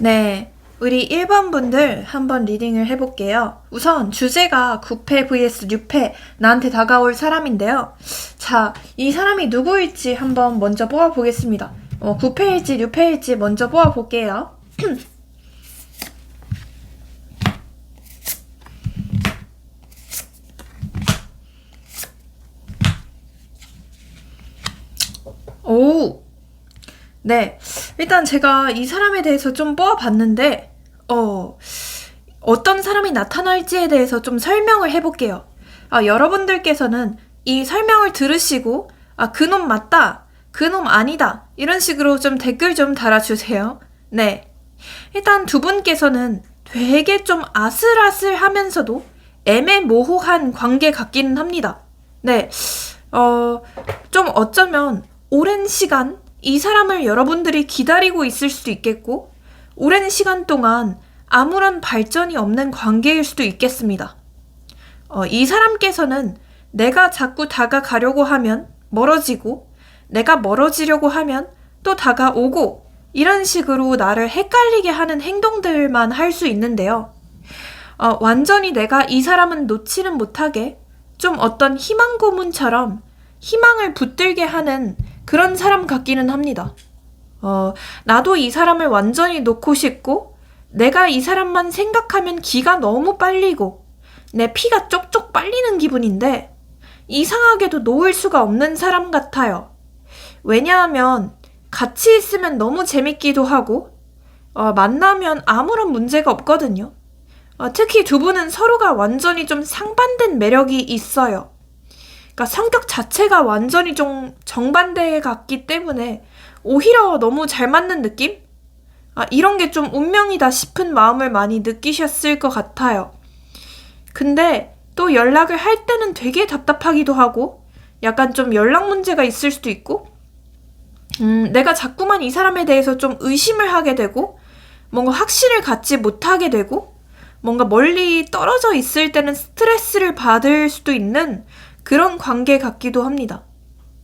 네, 우리 1번 분들 한번 리딩을 해볼게요. 우선 주제가 9패 vs 6패, 나한테 다가올 사람인데요. 자, 이 사람이 누구일지 한번 먼저 뽑아보겠습니다. 9패일지 6패일지 먼저 뽑아볼게요. 오! 네, 일단 제가 이 사람에 대해서 좀 뽑아봤는데, 어떤 사람이 나타날지에 대해서 좀 설명을 해볼게요. 여러분들께서는 이 설명을 들으시고, 그놈 맞다, 그놈 아니다, 이런 식으로 좀 댓글 좀 달아주세요. 네. 일단 두 분께서는 되게 좀 아슬아슬하면서도 애매모호한 관계 같기는 합니다. 네. 좀 어쩌면 오랜 시간 이 사람을 여러분들이 기다리고 있을 수도 있겠고, 오랜 시간 동안 아무런 발전이 없는 관계일 수도 있겠습니다. 이 사람께서는 내가 자꾸 다가가려고 하면 멀어지고, 내가 멀어지려고 하면 또 다가오고, 이런 식으로 나를 헷갈리게 하는 행동들만 할 수 있는데요. 완전히 내가 이 사람은 놓지는 못하게 좀 어떤 희망 고문처럼 희망을 붙들게 하는 그런 사람 같기는 합니다. 나도 이 사람을 완전히 놓고 싶고, 내가 이 사람만 생각하면 기가 너무 빨리고, 내 피가 쪽쪽 빨리는 기분인데, 이상하게도 놓을 수가 없는 사람 같아요. 왜냐하면 같이 있으면 너무 재밌기도 하고, 만나면 아무런 문제가 없거든요. 특히 두 분은 서로가 완전히 좀 상반된 매력이 있어요. 그러니까 성격 자체가 완전히 좀 정반대 같기 때문에 오히려 너무 잘 맞는 느낌? 이런 게 좀 운명이다 싶은 마음을 많이 느끼셨을 것 같아요. 근데 또 연락을 할 때는 되게 답답하기도 하고, 약간 좀 연락 문제가 있을 수도 있고, 내가 자꾸만 이 사람에 대해서 좀 의심을 하게 되고, 뭔가 확신을 갖지 못하게 되고, 뭔가 멀리 떨어져 있을 때는 스트레스를 받을 수도 있는 그런 관계 같기도 합니다.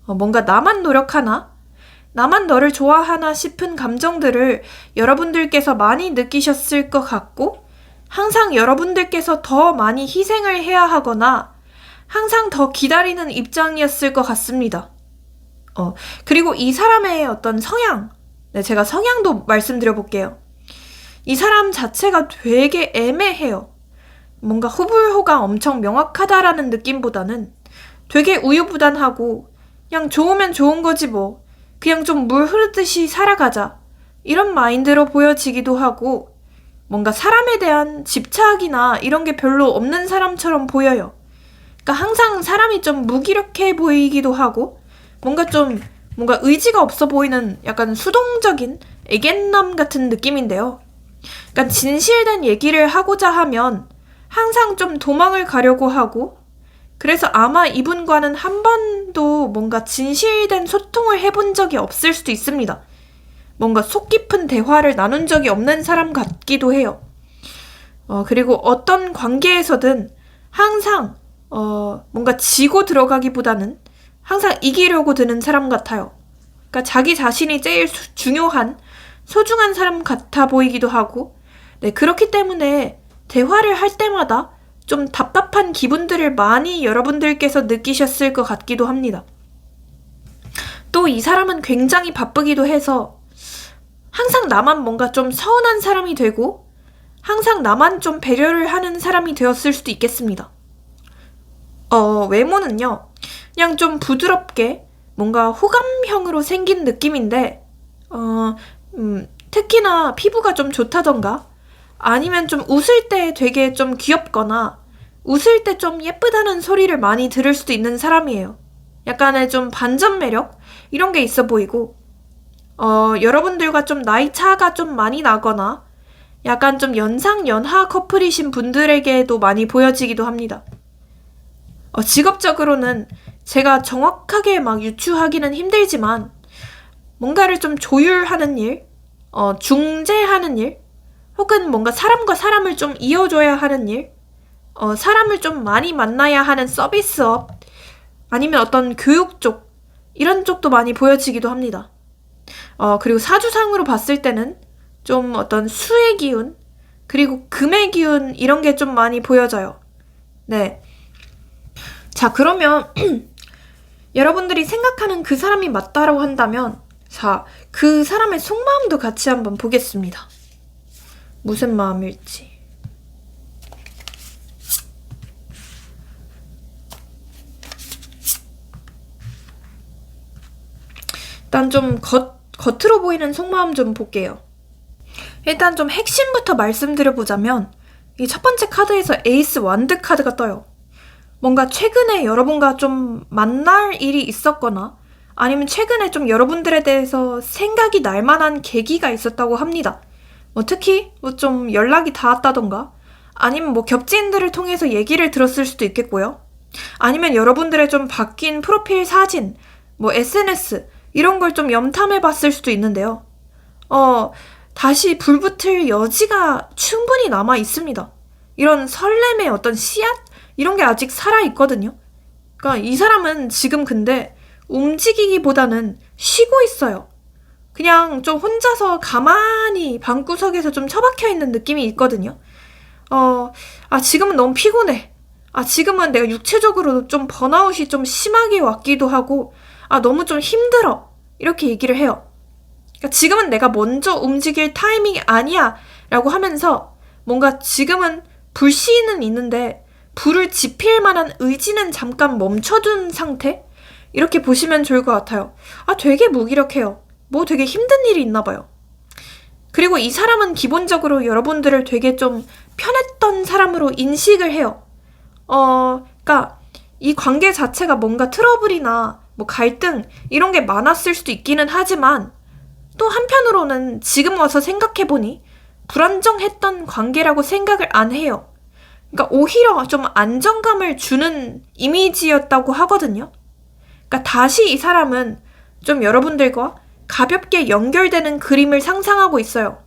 뭔가 나만 노력하나? 나만 너를 좋아하나 싶은 감정들을 여러분들께서 많이 느끼셨을 것 같고, 항상 여러분들께서 더 많이 희생을 해야 하거나 항상 더 기다리는 입장이었을 것 같습니다. 그리고 이 사람의 어떤 성향, 제가 성향도 말씀드려볼게요. 이 사람 자체가 되게 애매해요. 뭔가 후불호가 엄청 명확하다라는 느낌보다는 되게 우유부단하고, 그냥 좋으면 좋은 거지 뭐, 그냥 좀 물 흐르듯이 살아가자, 이런 마인드로 보여지기도 하고, 뭔가 사람에 대한 집착이나 이런 게 별로 없는 사람처럼 보여요. 그러니까 항상 사람이 좀 무기력해 보이기도 하고, 뭔가 의지가 없어 보이는 약간 수동적인 애견남 같은 느낌인데요. 그러니까 진실된 얘기를 하고자 하면 항상 좀 도망을 가려고 하고, 그래서 아마 이분과는 한 번도 뭔가 진실된 소통을 해본 적이 없을 수도 있습니다. 뭔가 속 깊은 대화를 나눈 적이 없는 사람 같기도 해요. 그리고 어떤 관계에서든 항상 뭔가 지고 들어가기보다는 항상 이기려고 드는 사람 같아요. 그러니까 자기 자신이 제일 중요한 소중한 사람 같아 보이기도 하고, 네, 그렇기 때문에 대화를 할 때마다 좀 답답한 기분들을 많이 여러분들께서 느끼셨을 것 같기도 합니다. 또 이 사람은 굉장히 바쁘기도 해서 항상 나만 뭔가 좀 서운한 사람이 되고, 항상 나만 좀 배려를 하는 사람이 되었을 수도 있겠습니다. 외모는요, 그냥 좀 부드럽게 뭔가 호감형으로 생긴 느낌인데, 특히나 피부가 좀 좋다던가, 아니면 좀 웃을 때 되게 좀 귀엽거나, 웃을 때 좀 예쁘다는 소리를 많이 들을 수도 있는 사람이에요. 약간의 좀 반전 매력? 이런 게 있어 보이고, 여러분들과 좀 나이 차가 좀 많이 나거나, 약간 좀 연상연하 커플이신 분들에게도 많이 보여지기도 합니다. 직업적으로는 제가 정확하게 막 유추하기는 힘들지만, 뭔가를 좀 조율하는 일, 중재하는 일, 혹은 뭔가 사람과 사람을 좀 이어줘야 하는 일, 사람을 좀 많이 만나야 하는 서비스업, 아니면 어떤 교육 쪽, 이런 쪽도 많이 보여지기도 합니다. 그리고 사주상으로 봤을 때는 좀 어떤 수의 기운, 그리고 금의 기운, 이런 게 좀 많이 보여져요. 네. 자, 그러면 여러분들이 생각하는 그 사람이 맞다라고 한다면, 자, 그 사람의 속마음도 같이 한번 보겠습니다. 무슨 마음일지. 일단 좀 겉으로 보이는 속마음 좀 볼게요. 일단 좀 핵심부터 말씀드려보자면, 이 첫 번째 카드에서 에이스 완드 카드가 떠요. 뭔가 최근에 여러분과 좀 만날 일이 있었거나 아니면 최근에 좀 여러분들에 대해서 생각이 날 만한 계기가 있었다고 합니다. 특히 좀 연락이 닿았다던가 아니면 겹지인들을 통해서 얘기를 들었을 수도 있겠고요. 아니면 여러분들의 좀 바뀐 프로필 사진, SNS 이런 걸 좀 염탐해 봤을 수도 있는데요. 다시 불붙을 여지가 충분히 남아 있습니다. 이런 설렘의 어떤 씨앗? 이런 게 아직 살아있거든요. 그러니까 이 사람은 지금 근데 움직이기보다는 쉬고 있어요. 그냥 좀 혼자서 가만히 방구석에서 좀 처박혀 있는 느낌이 있거든요. 지금은 너무 피곤해. 지금은 내가 육체적으로 좀 번아웃이 좀 심하게 왔기도 하고, 너무 좀 힘들어. 이렇게 얘기를 해요. 그러니까 지금은 내가 먼저 움직일 타이밍이 아니야. 라고 하면서 뭔가 지금은 불씨는 있는데 불을 지필 만한 의지는 잠깐 멈춰둔 상태? 이렇게 보시면 좋을 것 같아요. 되게 무기력해요. 되게 힘든 일이 있나 봐요. 그리고 이 사람은 기본적으로 여러분들을 되게 좀 편했던 사람으로 인식을 해요. 그러니까 이 관계 자체가 뭔가 트러블이나 갈등 이런 게 많았을 수도 있기는 하지만 또 한편으로는 지금 와서 생각해보니 불안정했던 관계라고 생각을 안 해요. 그러니까 오히려 좀 안정감을 주는 이미지였다고 하거든요. 그러니까 다시 이 사람은 좀 여러분들과 가볍게 연결되는 그림을 상상하고 있어요.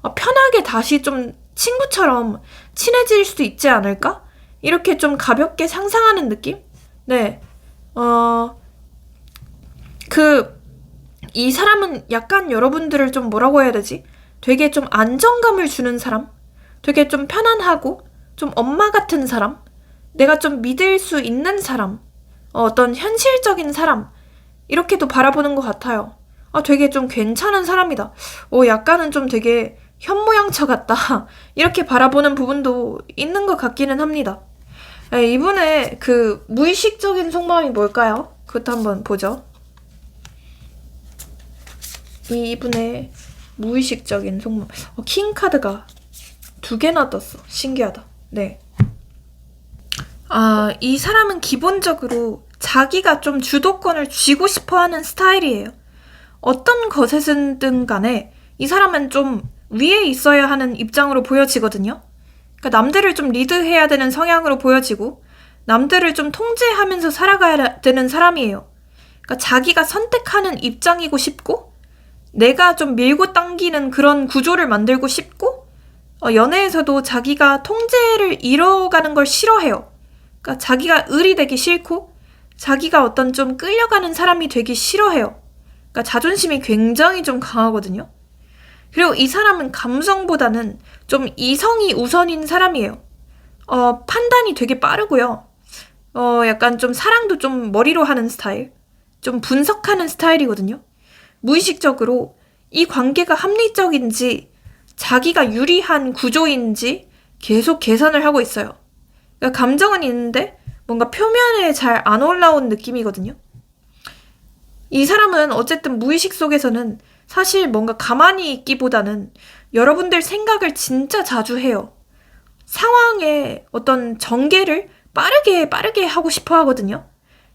편하게 다시 좀 친구처럼 친해질 수도 있지 않을까? 이렇게 좀 가볍게 상상하는 느낌? 네. 이 사람은 약간 여러분들을 좀 뭐라고 해야 되지? 되게 좀 안정감을 주는 사람? 되게 좀 편안하고 좀 엄마 같은 사람? 내가 좀 믿을 수 있는 사람? 어떤 현실적인 사람? 이렇게도 바라보는 것 같아요. 되게 좀 괜찮은 사람이다. 약간은 좀 되게 현모양처 같다. 이렇게 바라보는 부분도 있는 것 같기는 합니다. 이분의 그 무의식적인 속마음이 뭘까요? 그것도 한번 보죠. 이분의 무의식적인 속마음. 킹 카드가 2개나 떴어. 신기하다. 네. 이 사람은 기본적으로 자기가 좀 주도권을 쥐고 싶어 하는 스타일이에요. 어떤 것에든 간에 이 사람은 좀 위에 있어야 하는 입장으로 보여지거든요. 그러니까 남들을 좀 리드해야 되는 성향으로 보여지고 남들을 좀 통제하면서 살아가야 되는 사람이에요. 그러니까 자기가 선택하는 입장이고 싶고 내가 좀 밀고 당기는 그런 구조를 만들고 싶고 연애에서도 자기가 통제를 이뤄가는 걸 싫어해요. 그러니까 자기가 을이 되기 싫고 자기가 어떤 좀 끌려가는 사람이 되기 싫어해요. 그러니까 자존심이 굉장히 좀 강하거든요. 그리고 이 사람은 감성보다는 좀 이성이 우선인 사람이에요. 판단이 되게 빠르고요. 약간 좀 사랑도 좀 머리로 하는 스타일. 좀 분석하는 스타일이거든요. 무의식적으로 이 관계가 합리적인지 자기가 유리한 구조인지 계속 계산을 하고 있어요. 그러니까 감정은 있는데 뭔가 표면에 잘 안 올라온 느낌이거든요. 이 사람은 어쨌든 무의식 속에서는 사실 뭔가 가만히 있기보다는 여러분들 생각을 진짜 자주 해요. 상황의 어떤 전개를 빠르게 하고 싶어 하거든요.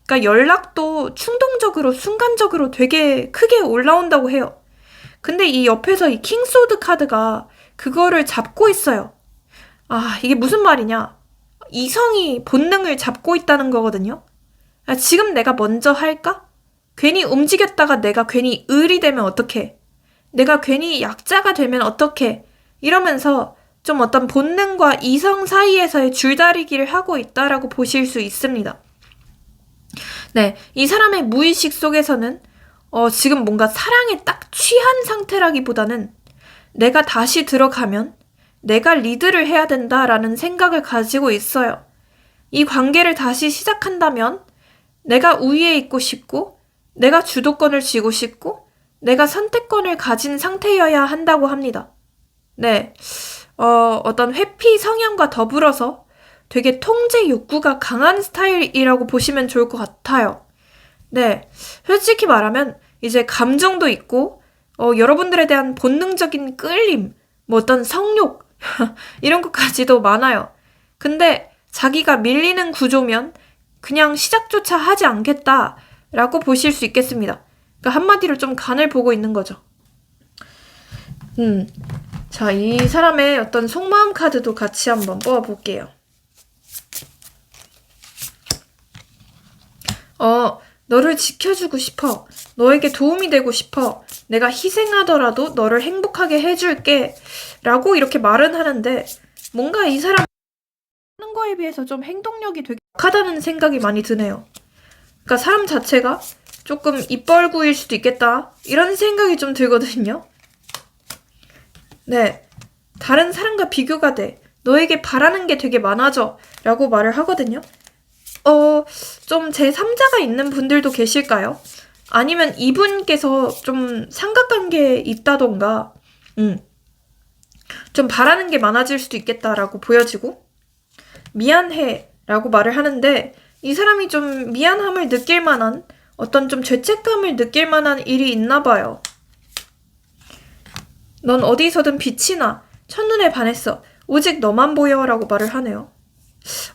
그러니까 연락도 충동적으로 순간적으로 되게 크게 올라온다고 해요. 근데 이 옆에서 이 킹소드 카드가 그거를 잡고 있어요. 이게 무슨 말이냐? 이성이 본능을 잡고 있다는 거거든요. 지금 내가 먼저 할까? 괜히 움직였다가 내가 괜히 을이 되면 어떡해? 내가 괜히 약자가 되면 어떡해? 이러면서 좀 어떤 본능과 이성 사이에서의 줄다리기를 하고 있다라고 보실 수 있습니다. 네, 이 사람의 무의식 속에서는 지금 뭔가 사랑에 딱 취한 상태라기보다는 내가 다시 들어가면 내가 리드를 해야 된다라는 생각을 가지고 있어요. 이 관계를 다시 시작한다면 내가 우위에 있고 싶고, 내가 주도권을 쥐고 싶고, 내가 선택권을 가진 상태여야 한다고 합니다. 네, 어떤 회피 성향과 더불어서 되게 통제 욕구가 강한 스타일이라고 보시면 좋을 것 같아요. 네, 솔직히 말하면 이제 감정도 있고, 여러분들에 대한 본능적인 끌림, 뭐 어떤 성욕, 이런 것까지도 많아요. 근데 자기가 밀리는 구조면 그냥 시작조차 하지 않겠다라고 보실 수 있겠습니다. 그러니까 한마디로 좀 간을 보고 있는 거죠. 자, 이 사람의 어떤 속마음 카드도 같이 한번 뽑아볼게요. 너를 지켜주고 싶어. 너에게 도움이 되고 싶어. 내가 희생하더라도 너를 행복하게 해줄게. 라고 이렇게 말은 하는데, 뭔가 이 사람 하는 거에 비해서 좀 행동력이 되게 약하다는 생각이 많이 드네요. 그러니까 사람 자체가 조금 입벌구일 수도 있겠다. 이런 생각이 좀 들거든요. 네. 다른 사람과 비교가 돼. 너에게 바라는 게 되게 많아져. 라고 말을 하거든요. 좀 제3자가 있는 분들도 계실까요? 아니면 이분께서 좀 삼각관계에 있다던가, 좀 바라는 게 많아질 수도 있겠다라고 보여지고, 미안해 라고 말을 하는데, 이 사람이 좀 미안함을 느낄 만한, 어떤 좀 죄책감을 느낄 만한 일이 있나 봐요. 넌 어디서든 빛이 나. 첫눈에 반했어. 오직 너만 보여 라고 말을 하네요.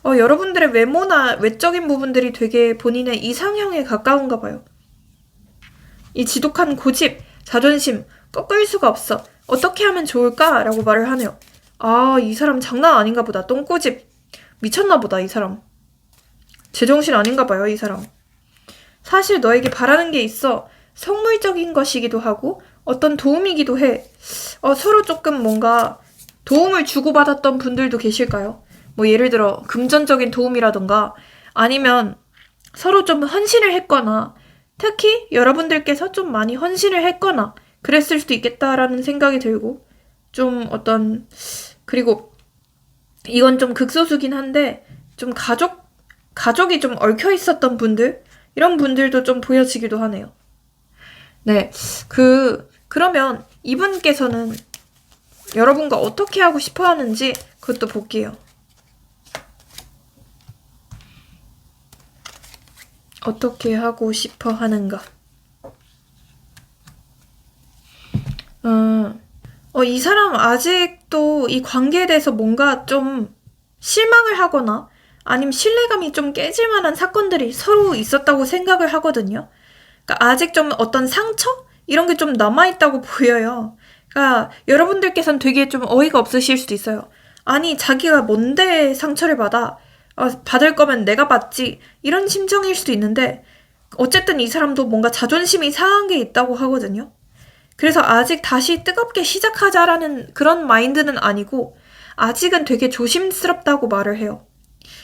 여러분들의 외모나 외적인 부분들이 되게 본인의 이상형에 가까운가 봐요. 이 지독한 고집, 자존심, 꺾을 수가 없어. 어떻게 하면 좋을까? 라고 말을 하네요. 이 사람 장난 아닌가 보다. 똥꼬집. 미쳤나 보다, 이 사람. 제정신 아닌가 봐요, 이 사람. 사실 너에게 바라는 게 있어. 성물적인 것이기도 하고 어떤 도움이기도 해. 서로 조금 뭔가 도움을 주고받았던 분들도 계실까요? 뭐 예를 들어 금전적인 도움이라던가 아니면 서로 좀 헌신을 했거나 특히 여러분들께서 좀 많이 헌신을 했거나 그랬을 수도 있겠다라는 생각이 들고 좀 어떤 그리고 이건 좀 극소수긴 한데 좀 가족이 좀 얽혀 있었던 분들 이런 분들도 좀 보여지기도 하네요. 네, 그러면 이분께서는 여러분과 어떻게 하고 싶어 하는지 그것도 볼게요. 어떻게 하고 싶어 하는가? 이 사람 아직도 이 관계에 대해서 뭔가 좀 실망을 하거나 아니면 신뢰감이 좀 깨질 만한 사건들이 서로 있었다고 생각을 하거든요. 그러니까 아직 좀 어떤 상처? 이런 게 좀 남아있다고 보여요. 그러니까 여러분들께서는 되게 좀 어이가 없으실 수도 있어요. 아니, 자기가 뭔데 상처를 받아? 받을 거면 내가 받지. 이런 심정일 수도 있는데 어쨌든 이 사람도 뭔가 자존심이 상한 게 있다고 하거든요. 그래서 아직 다시 뜨겁게 시작하자라는 그런 마인드는 아니고 아직은 되게 조심스럽다고 말을 해요.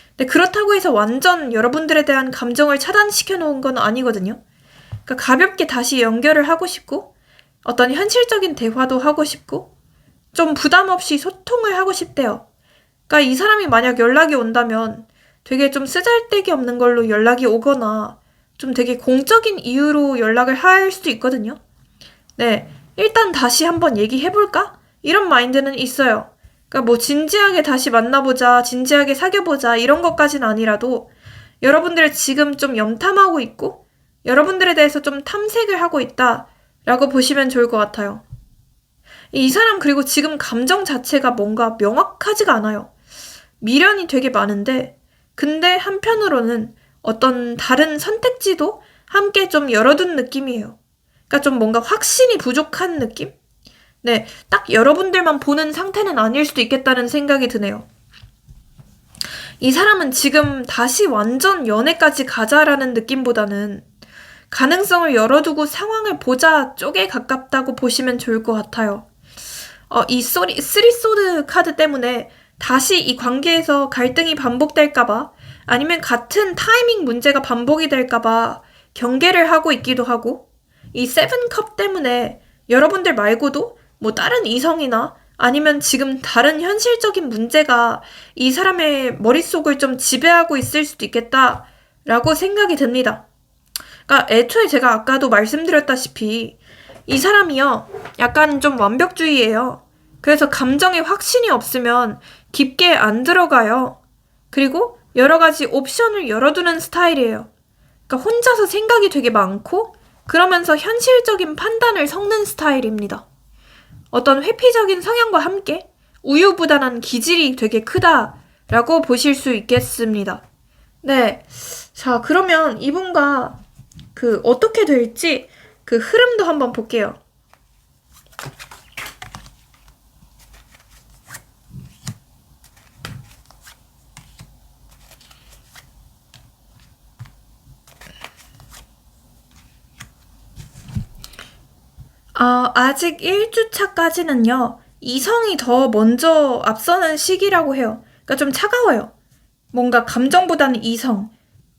근데 그렇다고 해서 완전 여러분들에 대한 감정을 차단시켜 놓은 건 아니거든요. 그러니까 가볍게 다시 연결을 하고 싶고 어떤 현실적인 대화도 하고 싶고 좀 부담 없이 소통을 하고 싶대요. 그러니까 이 사람이 만약 연락이 온다면 되게 좀 쓰잘데기 없는 걸로 연락이 오거나 좀 되게 공적인 이유로 연락을 할 수도 있거든요. 네, 일단 다시 한번 얘기해볼까? 이런 마인드는 있어요. 그러니까 뭐 진지하게 다시 만나보자, 진지하게 사귀어보자 이런 것까지는 아니라도 여러분들 지금 좀 염탐하고 있고 여러분들에 대해서 좀 탐색을 하고 있다라고 보시면 좋을 것 같아요. 이 사람 그리고 지금 감정 자체가 뭔가 명확하지가 않아요. 미련이 되게 많은데 근데 한편으로는 어떤 다른 선택지도 함께 좀 열어둔 느낌이에요. 그러니까 좀 뭔가 확신이 부족한 느낌? 네, 딱 여러분들만 보는 상태는 아닐 수도 있겠다는 생각이 드네요. 이 사람은 지금 다시 완전 연애까지 가자라는 느낌보다는 가능성을 열어두고 상황을 보자 쪽에 가깝다고 보시면 좋을 것 같아요. 이 쓰리소드 카드 때문에 다시 이 관계에서 갈등이 반복될까봐 아니면 같은 타이밍 문제가 반복이 될까봐 경계를 하고 있기도 하고 이 세븐컵 때문에 여러분들 말고도 뭐 다른 이성이나 아니면 지금 다른 현실적인 문제가 이 사람의 머릿속을 좀 지배하고 있을 수도 있겠다라고 생각이 듭니다. 그러니까 애초에 제가 아까도 말씀드렸다시피 이 사람이요, 약간 좀 완벽주의예요. 그래서 감정에 확신이 없으면 깊게 안 들어가요. 그리고 여러 가지 옵션을 열어두는 스타일이에요. 그러니까 혼자서 생각이 되게 많고 그러면서 현실적인 판단을 섞는 스타일입니다. 어떤 회피적인 성향과 함께 우유부단한 기질이 되게 크다라고 보실 수 있겠습니다. 네. 자, 그러면 이분과 어떻게 될지 그 흐름도 한번 볼게요. 아직 1주차까지는요, 이성이 더 먼저 앞서는 시기라고 해요. 그러니까 좀 차가워요. 뭔가 감정보다는 이성,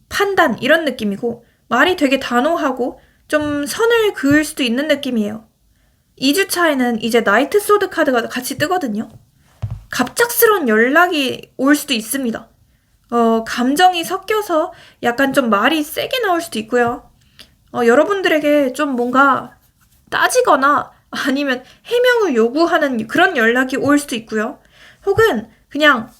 판단 이런 느낌이고 말이 되게 단호하고 좀 선을 그을 수도 있는 느낌이에요. 2주차에는 이제 나이트 소드 카드가 같이 뜨거든요. 갑작스러운 연락이 올 수도 있습니다. 감정이 섞여서 약간 좀 말이 세게 나올 수도 있고요. 여러분들에게 좀 뭔가 따지거나 아니면 해명을 요구하는 그런 연락이 올 수도 있고요. 혹은 그냥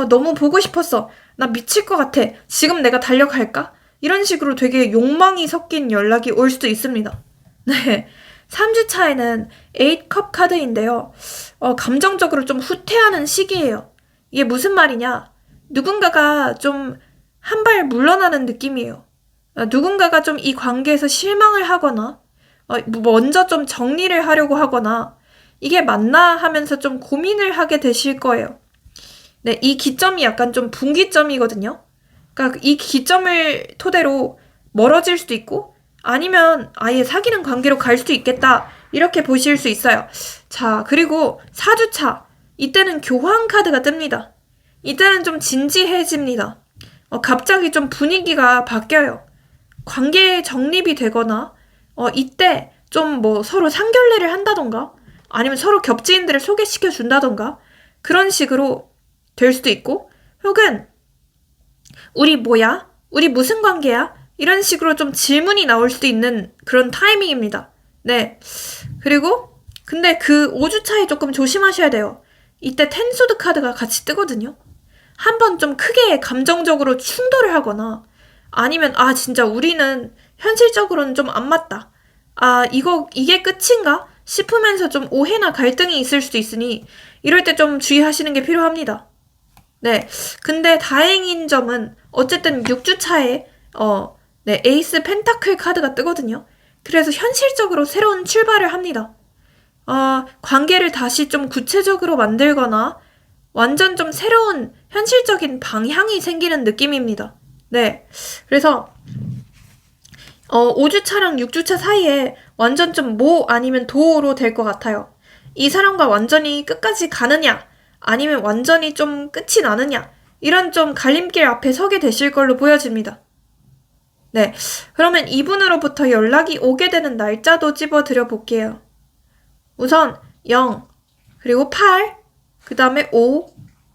너무 보고 싶었어. 나 미칠 것 같아. 지금 내가 달려갈까? 이런 식으로 되게 욕망이 섞인 연락이 올 수도 있습니다. 네. 3주차에는 8컵 카드인데요. 감정적으로 좀 후퇴하는 시기예요. 이게 무슨 말이냐? 누군가가 좀 한 발 물러나는 느낌이에요. 누군가가 좀 이 관계에서 실망을 하거나 먼저 좀 정리를 하려고 하거나 이게 맞나 하면서 좀 고민을 하게 되실 거예요. 네, 이 기점이 약간 좀 분기점이거든요. 그러니까 이 기점을 토대로 멀어질 수도 있고 아니면 아예 사귀는 관계로 갈 수도 있겠다 이렇게 보실 수 있어요. 자, 그리고 4주차 이때는 교환 카드가 뜹니다. 이때는 좀 진지해집니다. 갑자기 좀 분위기가 바뀌어요. 관계 정립이 되거나 이때 좀 뭐 서로 상견례를 한다던가 아니면 서로 겹지인들을 소개시켜 준다던가 그런 식으로 될 수도 있고 혹은 우리 뭐야? 우리 무슨 관계야? 이런 식으로 좀 질문이 나올 수도 있는 그런 타이밍입니다. 네. 그리고 근데 그 5주차에 조금 조심하셔야 돼요. 이때 텐소드 카드가 같이 뜨거든요. 한번 좀 크게 감정적으로 충돌을 하거나 아니면 진짜 우리는 현실적으로는 좀 안 맞다. 이게 끝인가? 싶으면서 좀 오해나 갈등이 있을 수도 있으니 이럴 때 좀 주의하시는 게 필요합니다. 네. 근데 다행인 점은 어쨌든 6주차에 에이스 펜타클 카드가 뜨거든요. 그래서 현실적으로 새로운 출발을 합니다. 관계를 다시 좀 구체적으로 만들거나 완전 좀 새로운 현실적인 방향이 생기는 느낌입니다. 네. 그래서 5주차랑 6주차 사이에 완전 좀 모 아니면 도로 될 것 같아요. 이 사람과 완전히 끝까지 가느냐 아니면 완전히 좀 끝이 나느냐 이런 좀 갈림길 앞에 서게 되실 걸로 보여집니다. 네, 그러면 이분으로부터 연락이 오게 되는 날짜도 집어드려 볼게요. 우선 0, 그리고 8, 그 다음에 5,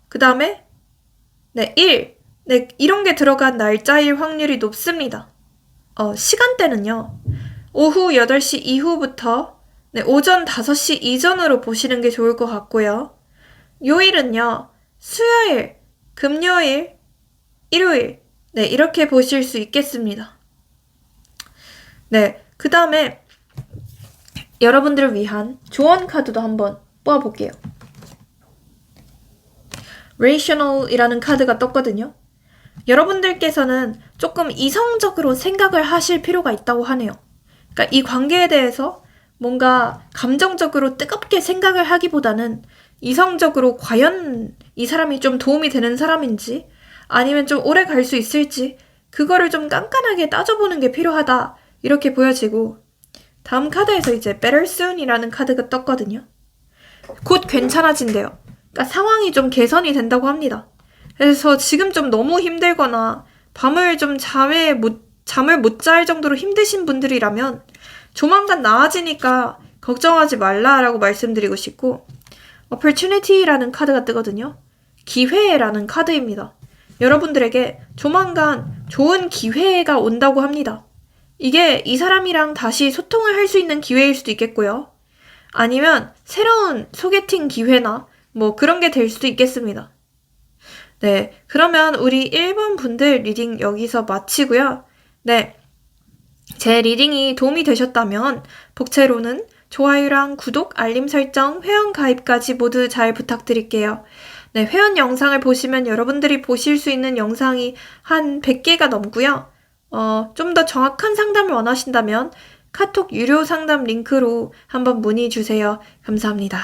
그 다음에 1, 네, 이런 게 들어간 날짜일 확률이 높습니다. 시간대는요. 오후 8시 이후부터 오전 5시 이전으로 보시는 게 좋을 것 같고요. 요일은요. 수요일, 금요일, 일요일 이렇게 보실 수 있겠습니다. 네, 그 다음에 여러분들을 위한 조언 카드도 한번 뽑아볼게요. Rational이라는 카드가 떴거든요. 여러분들께서는 조금 이성적으로 생각을 하실 필요가 있다고 하네요. 그러니까 이 관계에 대해서 뭔가 감정적으로 뜨겁게 생각을 하기보다는 이성적으로 과연 이 사람이 좀 도움이 되는 사람인지 아니면 좀 오래 갈 수 있을지 그거를 좀 깐깐하게 따져보는 게 필요하다 이렇게 보여지고 다음 카드에서 이제 Better Soon이라는 카드가 떴거든요. 곧 괜찮아진대요. 그러니까 상황이 좀 개선이 된다고 합니다. 그래서 지금 좀 너무 힘들거나 밤을 좀 잠을 못 잘 정도로 힘드신 분들이라면 조만간 나아지니까 걱정하지 말라라고 말씀드리고 싶고, opportunity라는 카드가 뜨거든요. 기회라는 카드입니다. 여러분들에게 조만간 좋은 기회가 온다고 합니다. 이게 이 사람이랑 다시 소통을 할 수 있는 기회일 수도 있겠고요. 아니면 새로운 소개팅 기회나 뭐 그런 게 될 수도 있겠습니다. 네, 그러면 우리 1번 분들 리딩 여기서 마치고요. 네, 제 리딩이 도움이 되셨다면 복채로는 좋아요랑 구독, 알림 설정, 회원 가입까지 모두 잘 부탁드릴게요. 네, 회원 영상을 보시면 여러분들이 보실 수 있는 영상이 한 100개가 넘고요. 좀 더 정확한 상담을 원하신다면 카톡 유료 상담 링크로 한번 문의 주세요. 감사합니다.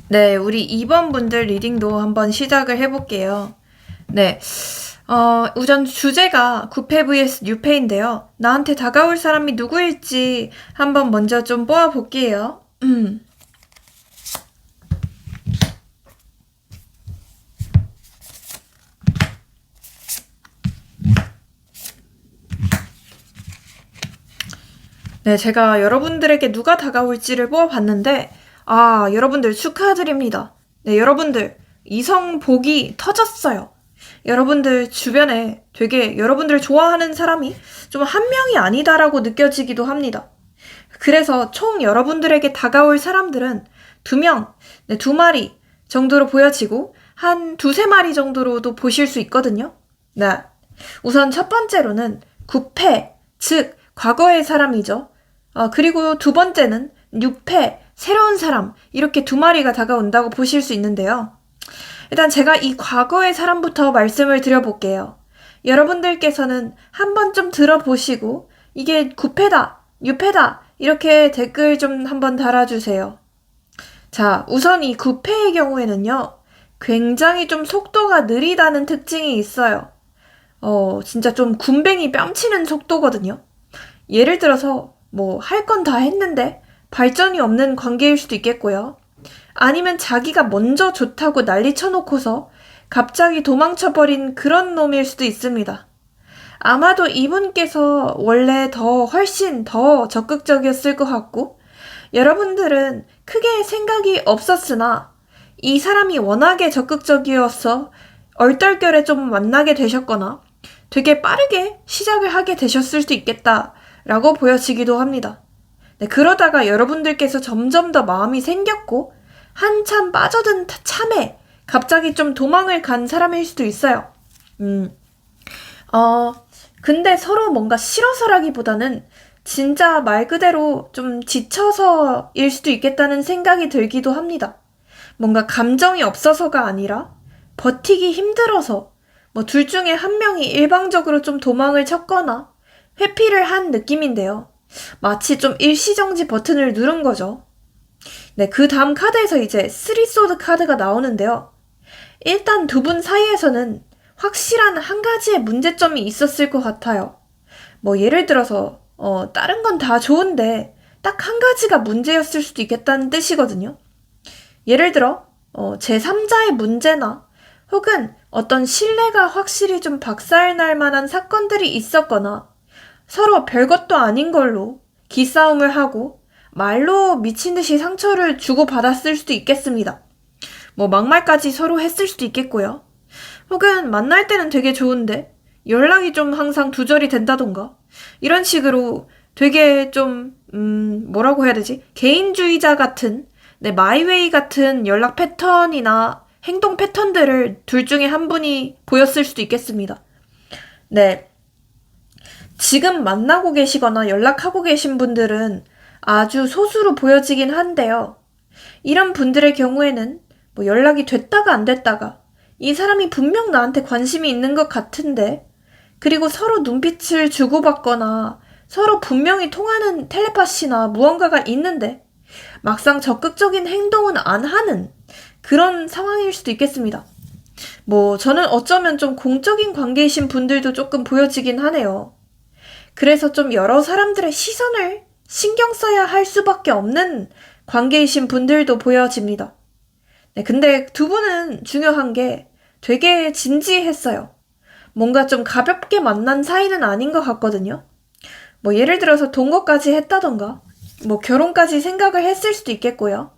네, 우리 2번 분들 리딩도 한번 시작을 해볼게요. 네, 우선 주제가 9패 vs 6패인데요. 나한테 다가올 사람이 누구일지 한번 먼저 좀 뽑아볼게요. 네, 제가 여러분들에게 누가 다가올지를 뽑아봤는데, 여러분들 축하드립니다. 네, 여러분들 이성 복이 터졌어요. 여러분들 주변에 되게 여러분들 좋아하는 사람이 좀 한 명이 아니다라고 느껴지기도 합니다. 그래서 총 여러분들에게 다가올 사람들은 2명, 네, 2마리 정도로 보여지고 한 2-3마리 정도로도 보실 수 있거든요. 네. 우선 첫 번째로는 9패, 즉 과거의 사람이죠. 그리고 두 번째는 6패, 새로운 사람, 이렇게 2마리가 다가온다고 보실 수 있는데요. 일단 제가 이 과거의 사람부터 말씀을 드려볼게요. 여러분들께서는 한번 좀 들어보시고 이게 9패다, 6패다 이렇게 댓글 좀 한번 달아주세요. 자, 우선 이 9패의 경우에는요. 굉장히 좀 속도가 느리다는 특징이 있어요. 진짜 좀 군뱅이 뺨치는 속도거든요. 예를 들어서 뭐 할 건 다 했는데 발전이 없는 관계일 수도 있겠고요. 아니면 자기가 먼저 좋다고 난리 쳐놓고서 갑자기 도망쳐버린 그런 놈일 수도 있습니다. 아마도 이분께서 원래 훨씬 더 적극적이었을 것 같고 여러분들은 크게 생각이 없었으나 이 사람이 워낙에 적극적이어서 얼떨결에 좀 만나게 되셨거나 되게 빠르게 시작을 하게 되셨을 수도 있겠다라고 보여지기도 합니다. 네, 그러다가 여러분들께서 점점 더 마음이 생겼고 한참 빠져든 참에 갑자기 좀 도망을 간 사람일 수도 있어요. 근데 서로 뭔가 싫어서라기보다는 진짜 말 그대로 좀 지쳐서일 수도 있겠다는 생각이 들기도 합니다. 뭔가 감정이 없어서가 아니라 버티기 힘들어서 뭐 둘 중에 한 명이 일방적으로 좀 도망을 쳤거나 회피를 한 느낌인데요. 마치 좀 일시정지 버튼을 누른 거죠. 네, 그 다음 카드에서 이제 3소드 카드가 나오는데요. 일단 두 분 사이에서는 확실한 한 가지의 문제점이 있었을 것 같아요. 뭐 예를 들어서 다른 건 다 좋은데 딱 한 가지가 문제였을 수도 있겠다는 뜻이거든요. 예를 들어 제3자의 문제나 혹은 어떤 신뢰가 확실히 좀 박살날 만한 사건들이 있었거나 서로 별것도 아닌 걸로 기싸움을 하고 말로 미친 듯이 상처를 주고받았을 수도 있겠습니다. 뭐 막말까지 서로 했을 수도 있겠고요. 혹은 만날 때는 되게 좋은데 연락이 좀 항상 두절이 된다던가 이런 식으로 되게 좀 뭐라고 해야 되지? 개인주의자 같은 마이웨이 같은 연락 패턴이나 행동 패턴들을 둘 중에 한 분이 보였을 수도 있겠습니다. 네. 지금 만나고 계시거나 연락하고 계신 분들은 아주 소수로 보여지긴 한데요. 이런 분들의 경우에는 뭐 연락이 됐다가 안 됐다가 이 사람이 분명 나한테 관심이 있는 것 같은데 그리고 서로 눈빛을 주고받거나 서로 분명히 통하는 텔레파시나 무언가가 있는데 막상 적극적인 행동은 안 하는 그런 상황일 수도 있겠습니다. 뭐 저는 어쩌면 좀 공적인 관계이신 분들도 조금 보여지긴 하네요. 그래서 좀 여러 사람들의 시선을 신경 써야 할 수밖에 없는 관계이신 분들도 보여집니다. 네, 근데 두 분은 중요한 게 되게 진지했어요. 뭔가 좀 가볍게 만난 사이는 아닌 것 같거든요. 뭐 예를 들어서 동거까지 했다던가 뭐 결혼까지 생각을 했을 수도 있겠고요.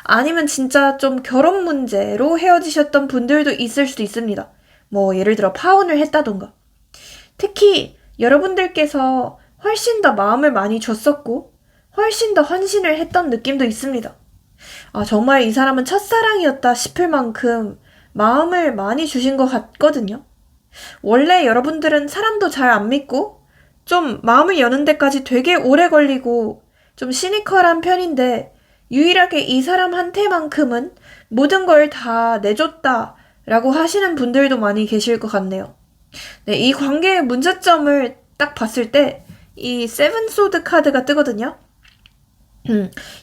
아니면 진짜 좀 결혼 문제로 헤어지셨던 분들도 있을 수도 있습니다. 뭐 예를 들어 파혼을 했다던가. 특히 여러분들께서 훨씬 더 마음을 많이 줬었고 훨씬 더 헌신을 했던 느낌도 있습니다. 정말 이 사람은 첫사랑이었다 싶을 만큼 마음을 많이 주신 것 같거든요. 원래 여러분들은 사람도 잘 안 믿고 좀 마음을 여는 데까지 되게 오래 걸리고 좀 시니컬한 편인데 유일하게 이 사람한테만큼은 모든 걸 다 내줬다라고 하시는 분들도 많이 계실 것 같네요. 네, 이 관계의 문제점을 딱 봤을 때 이 세븐 소드 카드가 뜨거든요.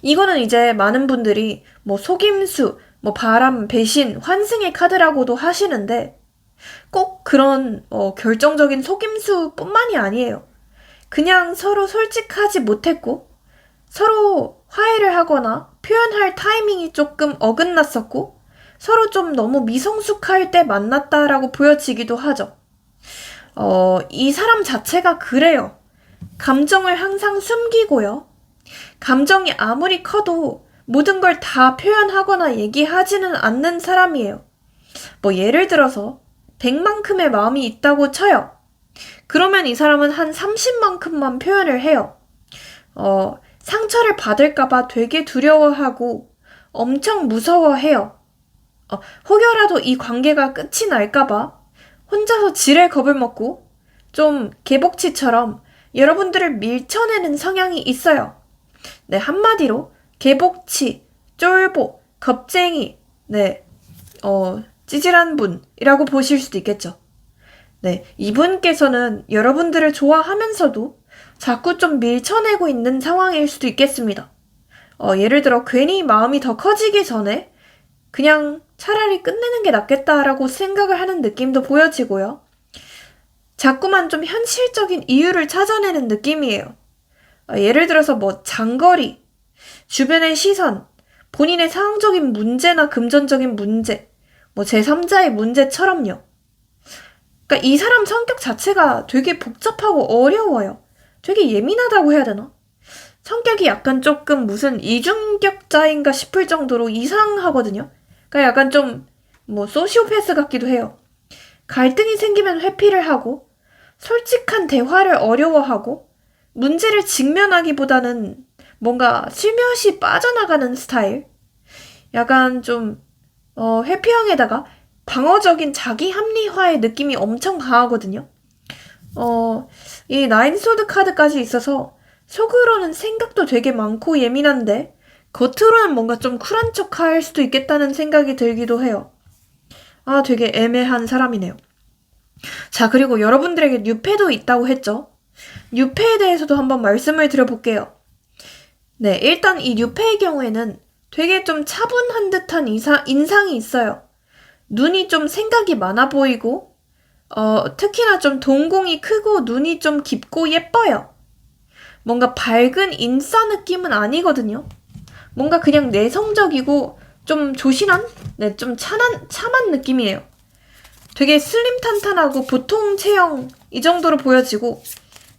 이거는 이제 많은 분들이 뭐 속임수, 뭐 바람, 배신, 환승의 카드라고도 하시는데 꼭 그런 결정적인 속임수뿐만이 아니에요. 그냥 서로 솔직하지 못했고 서로 화해를 하거나 표현할 타이밍이 조금 어긋났었고 서로 좀 너무 미성숙할 때 만났다라고 보여지기도 하죠. 이 사람 자체가 그래요. 감정을 항상 숨기고요. 감정이 아무리 커도 모든 걸 다 표현하거나 얘기하지는 않는 사람이에요. 뭐 예를 들어서 100만큼의 마음이 있다고 쳐요. 그러면 이 사람은 한 30만큼만 표현을 해요. 상처를 받을까봐 되게 두려워하고 엄청 무서워해요. 혹여라도 이 관계가 끝이 날까봐 혼자서 지레 겁을 먹고 좀 개복치처럼 여러분들을 밀쳐내는 성향이 있어요. 네, 한마디로 개복치, 쫄보, 겁쟁이, 네, 찌질한 분이라고 보실 수도 있겠죠. 네, 이분께서는 여러분들을 좋아하면서도 자꾸 좀 밀쳐내고 있는 상황일 수도 있겠습니다. 예를 들어 괜히 마음이 더 커지기 전에 그냥 차라리 끝내는 게 낫겠다라고 생각을 하는 느낌도 보여지고요. 자꾸만 좀 현실적인 이유를 찾아내는 느낌이에요. 예를 들어서 뭐 장거리, 주변의 시선, 본인의 상황적인 문제나 금전적인 문제, 뭐 제3자의 문제처럼요. 그러니까 이 사람 성격 자체가 되게 복잡하고 어려워요. 되게 예민하다고 해야 되나? 성격이 약간 조금 무슨 이중격자인가 싶을 정도로 이상하거든요. 그러니까 약간 좀 뭐 소시오패스 같기도 해요. 갈등이 생기면 회피를 하고 솔직한 대화를 어려워하고 문제를 직면하기보다는 뭔가 슬며시 빠져나가는 스타일. 약간 좀 회피형에다가 방어적인 자기 합리화의 느낌이 엄청 강하거든요. 이 나인 소드 카드까지 있어서 속으로는 생각도 되게 많고 예민한데 겉으로는 뭔가 좀 쿨한 척 할 수도 있겠다는 생각이 들기도 해요. 되게 애매한 사람이네요. 자, 그리고 여러분들에게 뉴페도 있다고 했죠. 뉴페에 대해서도 한번 말씀을 드려볼게요. 네, 일단 이 뉴페의 경우에는 되게 좀 차분한 듯한 인상이 있어요. 눈이 좀 생각이 많아 보이고 특히나 좀 동공이 크고 눈이 좀 깊고 예뻐요. 뭔가 밝은 인싸 느낌은 아니거든요. 뭔가 그냥 내성적이고 좀 조신한? 네, 좀 참한 느낌이에요. 되게 슬림 탄탄하고 보통 체형 이 정도로 보여지고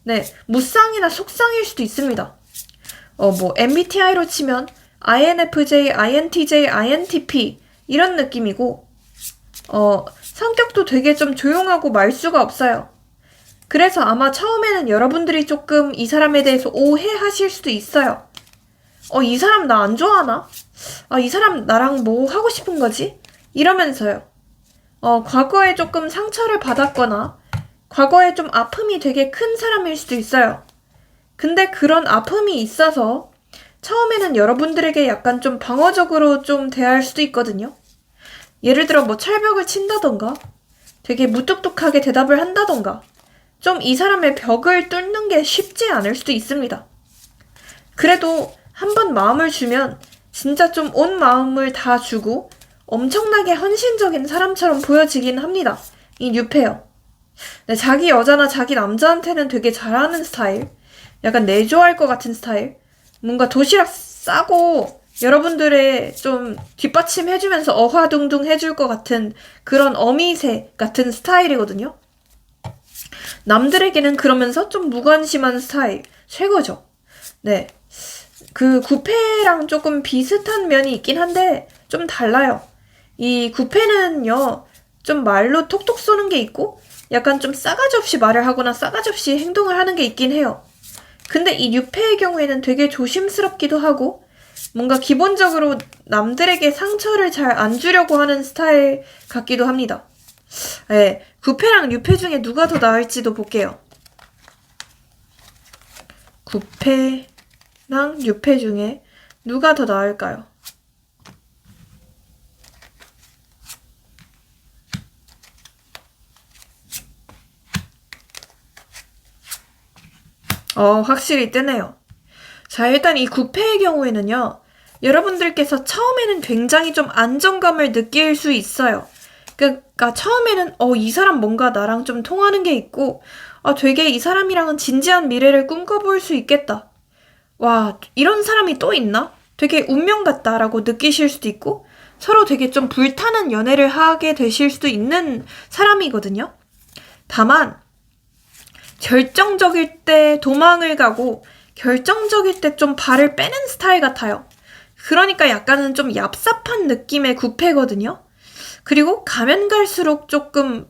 네, 무쌍이나 속쌍일 수도 있습니다. 뭐 MBTI로 치면 INFJ, INTJ, INTP 이런 느낌이고 성격도 되게 좀 조용하고 말수가 없어요. 그래서 아마 처음에는 여러분들이 조금 이 사람에 대해서 오해하실 수도 있어요. 이 사람 나 안 좋아하나? 이 사람 나랑 뭐 하고 싶은 거지? 이러면서요. 과거에 조금 상처를 받았거나 과거에 좀 아픔이 되게 큰 사람일 수도 있어요. 근데 그런 아픔이 있어서 처음에는 여러분들에게 약간 좀 방어적으로 좀 대할 수도 있거든요. 예를 들어 뭐 철벽을 친다던가 되게 무뚝뚝하게 대답을 한다던가 좀 이 사람의 벽을 뚫는 게 쉽지 않을 수도 있습니다. 그래도 한번 마음을 주면 진짜 좀 온 마음을 다 주고 엄청나게 헌신적인 사람처럼 보여지긴 합니다. 이 뉴페어. 네, 자기 여자나 자기 남자한테는 되게 잘하는 스타일. 약간 내조할 것 같은 스타일. 뭔가 도시락 싸고 여러분들의 좀 뒷받침해주면서 어화둥둥 해줄 것 같은 그런 어미새 같은 스타일이거든요. 남들에게는 그러면서 좀 무관심한 스타일. 최고죠. 네. 그 구패랑 조금 비슷한 면이 있긴 한데 좀 달라요. 이 구패는요, 좀 말로 톡톡 쏘는 게 있고 약간 좀 싸가지 없이 말을 하거나 싸가지 없이 행동을 하는 게 있긴 해요. 근데 이 유패의 경우에는 되게 조심스럽기도 하고 뭔가 기본적으로 남들에게 상처를 잘 안 주려고 하는 스타일 같기도 합니다. 네, 구패랑 유패 중에 누가 더 나을지도 볼게요. 구패랑 유패 중에 누가 더 나을까요? 확실히 뜨네요. 자, 일단 이 구패의 경우에는요, 여러분들께서 처음에는 굉장히 좀 안정감을 느낄 수 있어요. 그러니까 처음에는 이 사람 뭔가 나랑 좀 통하는 게 있고 되게 이 사람이랑은 진지한 미래를 꿈꿔볼 수 있겠다. 와, 이런 사람이 또 있나? 되게 운명 같다라고 느끼실 수도 있고 서로 되게 좀 불타는 연애를 하게 되실 수도 있는 사람이거든요. 다만 결정적일 때 도망을 가고 결정적일 때 좀 발을 빼는 스타일 같아요. 그러니까 약간은 좀 얍삽한 느낌의 구패거든요. 그리고 가면 갈수록 조금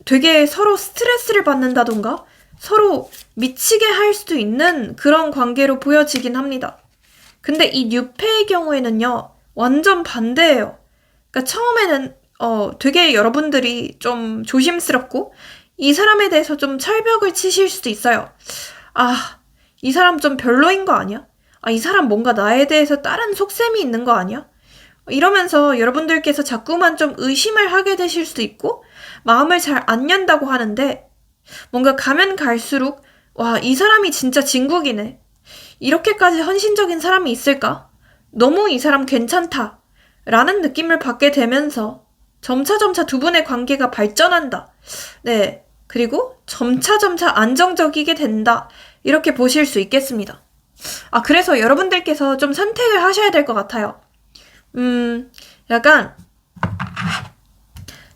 되게 서로 스트레스를 받는다던가 서로 미치게 할 수도 있는 그런 관계로 보여지긴 합니다. 근데 이 뉴페의 경우에는요, 완전 반대예요. 그러니까 처음에는 되게 여러분들이 좀 조심스럽고 이 사람에 대해서 좀 철벽을 치실 수도 있어요. 이 사람 좀 별로인 거 아니야? 이 사람 뭔가 나에 대해서 다른 속셈이 있는 거 아니야? 이러면서 여러분들께서 자꾸만 좀 의심을 하게 되실 수도 있고 마음을 잘 안 연다고 하는데 뭔가 가면 갈수록 와, 이 사람이 진짜 진국이네. 이렇게까지 헌신적인 사람이 있을까? 너무 이 사람 괜찮다. 라는 느낌을 받게 되면서 점차점차 두 분의 관계가 발전한다. 네. 그리고 점차점차 안정적이게 된다. 이렇게 보실 수 있겠습니다. 그래서 여러분들께서 좀 선택을 하셔야 될 것 같아요. 약간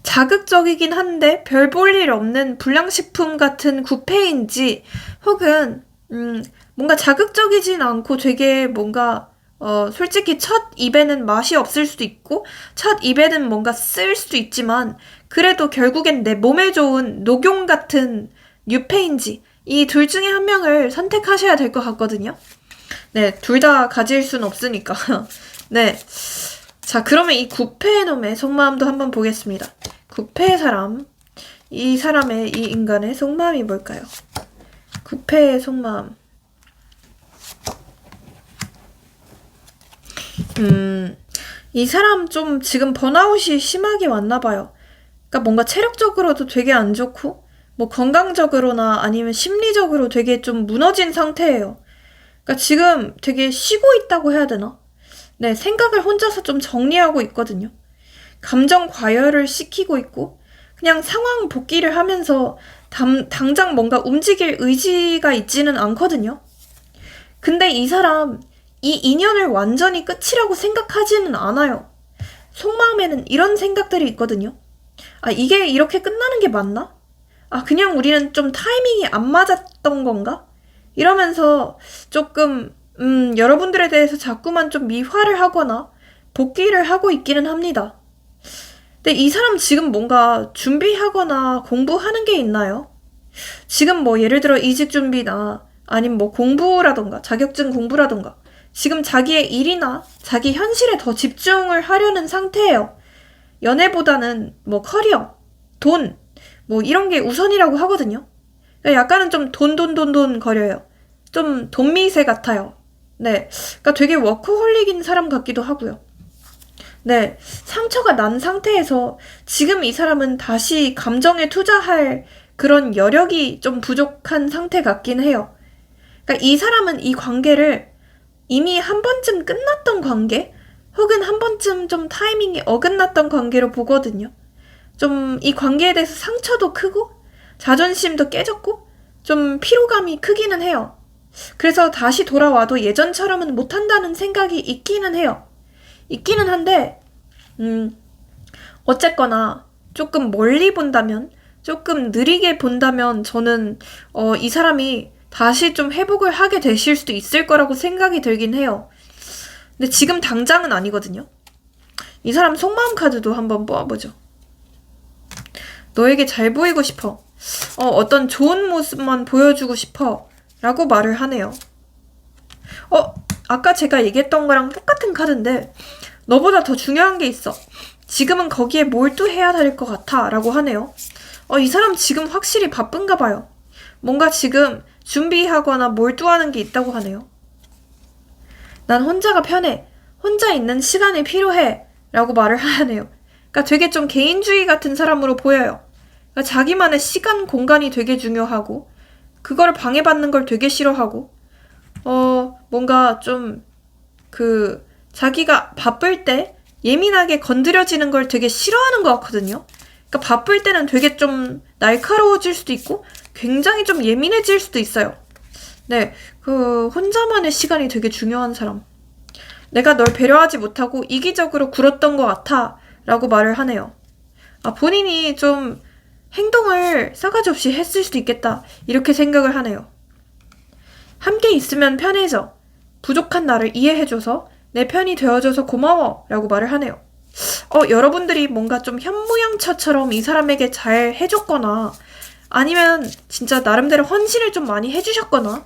자극적이긴 한데 별 볼 일 없는 불량식품 같은 구패인지 혹은 뭔가 자극적이진 않고 되게 뭔가 솔직히 첫 입에는 맛이 없을 수도 있고 첫 입에는 뭔가 쓸 수도 있지만 그래도 결국엔 내 몸에 좋은 녹용 같은 뉴페인지 이 둘 중에 한 명을 선택하셔야 될 것 같거든요. 네, 둘 다 가질 순 없으니까. 네. 자, 그러면 이 구패의 놈의 속마음도 한번 보겠습니다. 구패의 사람. 이 사람의, 이 인간의 속마음이 뭘까요? 구패의 속마음. 이 사람 좀 지금 번아웃이 심하게 왔나 봐요. 그러니까 뭔가 체력적으로도 되게 안 좋고 뭐 건강적으로나 아니면 심리적으로 되게 좀 무너진 상태예요. 그러니까 지금 되게 쉬고 있다고 해야 되나? 네, 생각을 혼자서 좀 정리하고 있거든요. 감정 과열을 시키고 있고 그냥 상황 복귀를 하면서 당장 뭔가 움직일 의지가 있지는 않거든요. 근데 이 사람 이 인연을 완전히 끝이라고 생각하지는 않아요. 속마음에는 이런 생각들이 있거든요. 이게 이렇게 끝나는 게 맞나? 그냥 우리는 좀 타이밍이 안 맞았던 건가? 이러면서 조금 여러분들에 대해서 자꾸만 좀 미화를 하거나 복귀를 하고 있기는 합니다. 근데 이 사람 지금 뭔가 준비하거나 공부하는 게 있나요? 지금 뭐 예를 들어 이직 준비나 아니면 뭐 공부라던가 자격증 공부라던가 지금 자기의 일이나 자기 현실에 더 집중을 하려는 상태예요. 연애보다는 뭐 커리어, 돈, 뭐 이런 게 우선이라고 하거든요. 약간은 좀 돈 거려요. 좀 돈미세 같아요. 네. 그러니까 되게 워커홀릭인 사람 같기도 하고요. 네. 상처가 난 상태에서 지금 이 사람은 다시 감정에 투자할 그런 여력이 좀 부족한 상태 같긴 해요. 그러니까 이 사람은 이 관계를 이미 한 번쯤 끝났던 관계? 혹은 한 번쯤 좀 타이밍이 어긋났던 관계로 보거든요. 좀 이 관계에 대해서 상처도 크고 자존심도 깨졌고 좀 피로감이 크기는 해요. 그래서 다시 돌아와도 예전처럼은 못한다는 생각이 있기는 해요. 있기는 한데 어쨌거나 조금 멀리 본다면 조금 느리게 본다면 저는 이 사람이 다시 좀 회복을 하게 되실 수도 있을 거라고 생각이 들긴 해요. 근데 지금 당장은 아니거든요. 이 사람 속마음 카드도 한번 뽑아보죠. 너에게 잘 보이고 싶어. 어떤 좋은 모습만 보여주고 싶어. 라고 말을 하네요. 아까 제가 얘기했던 거랑 똑같은 카드인데 너보다 더 중요한 게 있어. 지금은 거기에 몰두해야 될 것 같아. 라고 하네요. 이 사람 지금 확실히 바쁜가 봐요. 뭔가 지금 준비하거나 몰두하는 게 있다고 하네요. 난 혼자가 편해. 혼자 있는 시간이 필요해. 라고 말을 하네요. 그러니까 되게 좀 개인주의 같은 사람으로 보여요. 그러니까 자기만의 시간, 공간이 되게 중요하고 그거를 방해받는 걸 되게 싫어하고 뭔가 좀 자기가 바쁠 때 예민하게 건드려지는 걸 되게 싫어하는 것 같거든요. 그러니까 바쁠 때는 되게 좀 날카로워질 수도 있고 굉장히 좀 예민해질 수도 있어요. 네, 혼자만의 시간이 되게 중요한 사람. 내가 널 배려하지 못하고 이기적으로 굴었던 것 같아. 라고 말을 하네요. 본인이 좀 행동을 싸가지 없이 했을 수도 있겠다. 이렇게 생각을 하네요. 함께 있으면 편해져. 부족한 나를 이해해줘서 내 편이 되어줘서 고마워. 라고 말을 하네요. 여러분들이 뭔가 좀 현모양처처럼 이 사람에게 잘 해줬거나 아니면 진짜 나름대로 헌신을 좀 많이 해주셨거나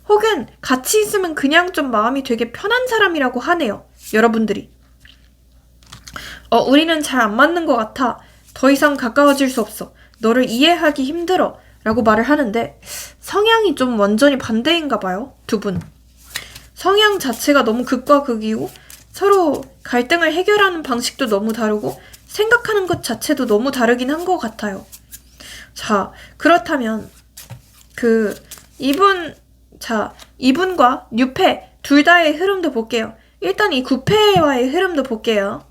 혹은 같이 있으면 그냥 좀 마음이 되게 편한 사람이라고 하네요. 여러분들이. 우리는 잘 안 맞는 것 같아. 더 이상 가까워질 수 없어. 너를 이해하기 힘들어. 라고 말을 하는데 성향이 좀 완전히 반대인가 봐요. 두 분. 성향 자체가 너무 극과 극이고 서로 갈등을 해결하는 방식도 너무 다르고 생각하는 것 자체도 너무 다르긴 한 것 같아요. 자, 그렇다면 이분과 6패 둘 다의 흐름도 볼게요. 일단 이 9패와의 흐름도 볼게요.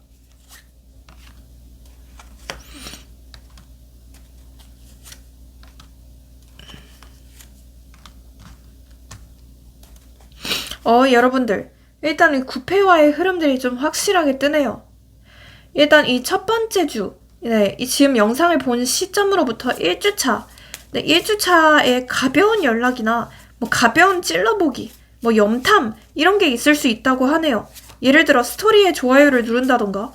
여러분들 일단 이 9패와의 흐름들이 좀 확실하게 뜨네요. 일단 이 첫 번째 주, 이 지금 영상을 본 시점으로부터 1주차, 1주차에 가벼운 연락이나 가벼운 찔러보기, 염탐 이런 게 있을 수 있다고 하네요. 예를 들어 스토리에 좋아요를 누른다던가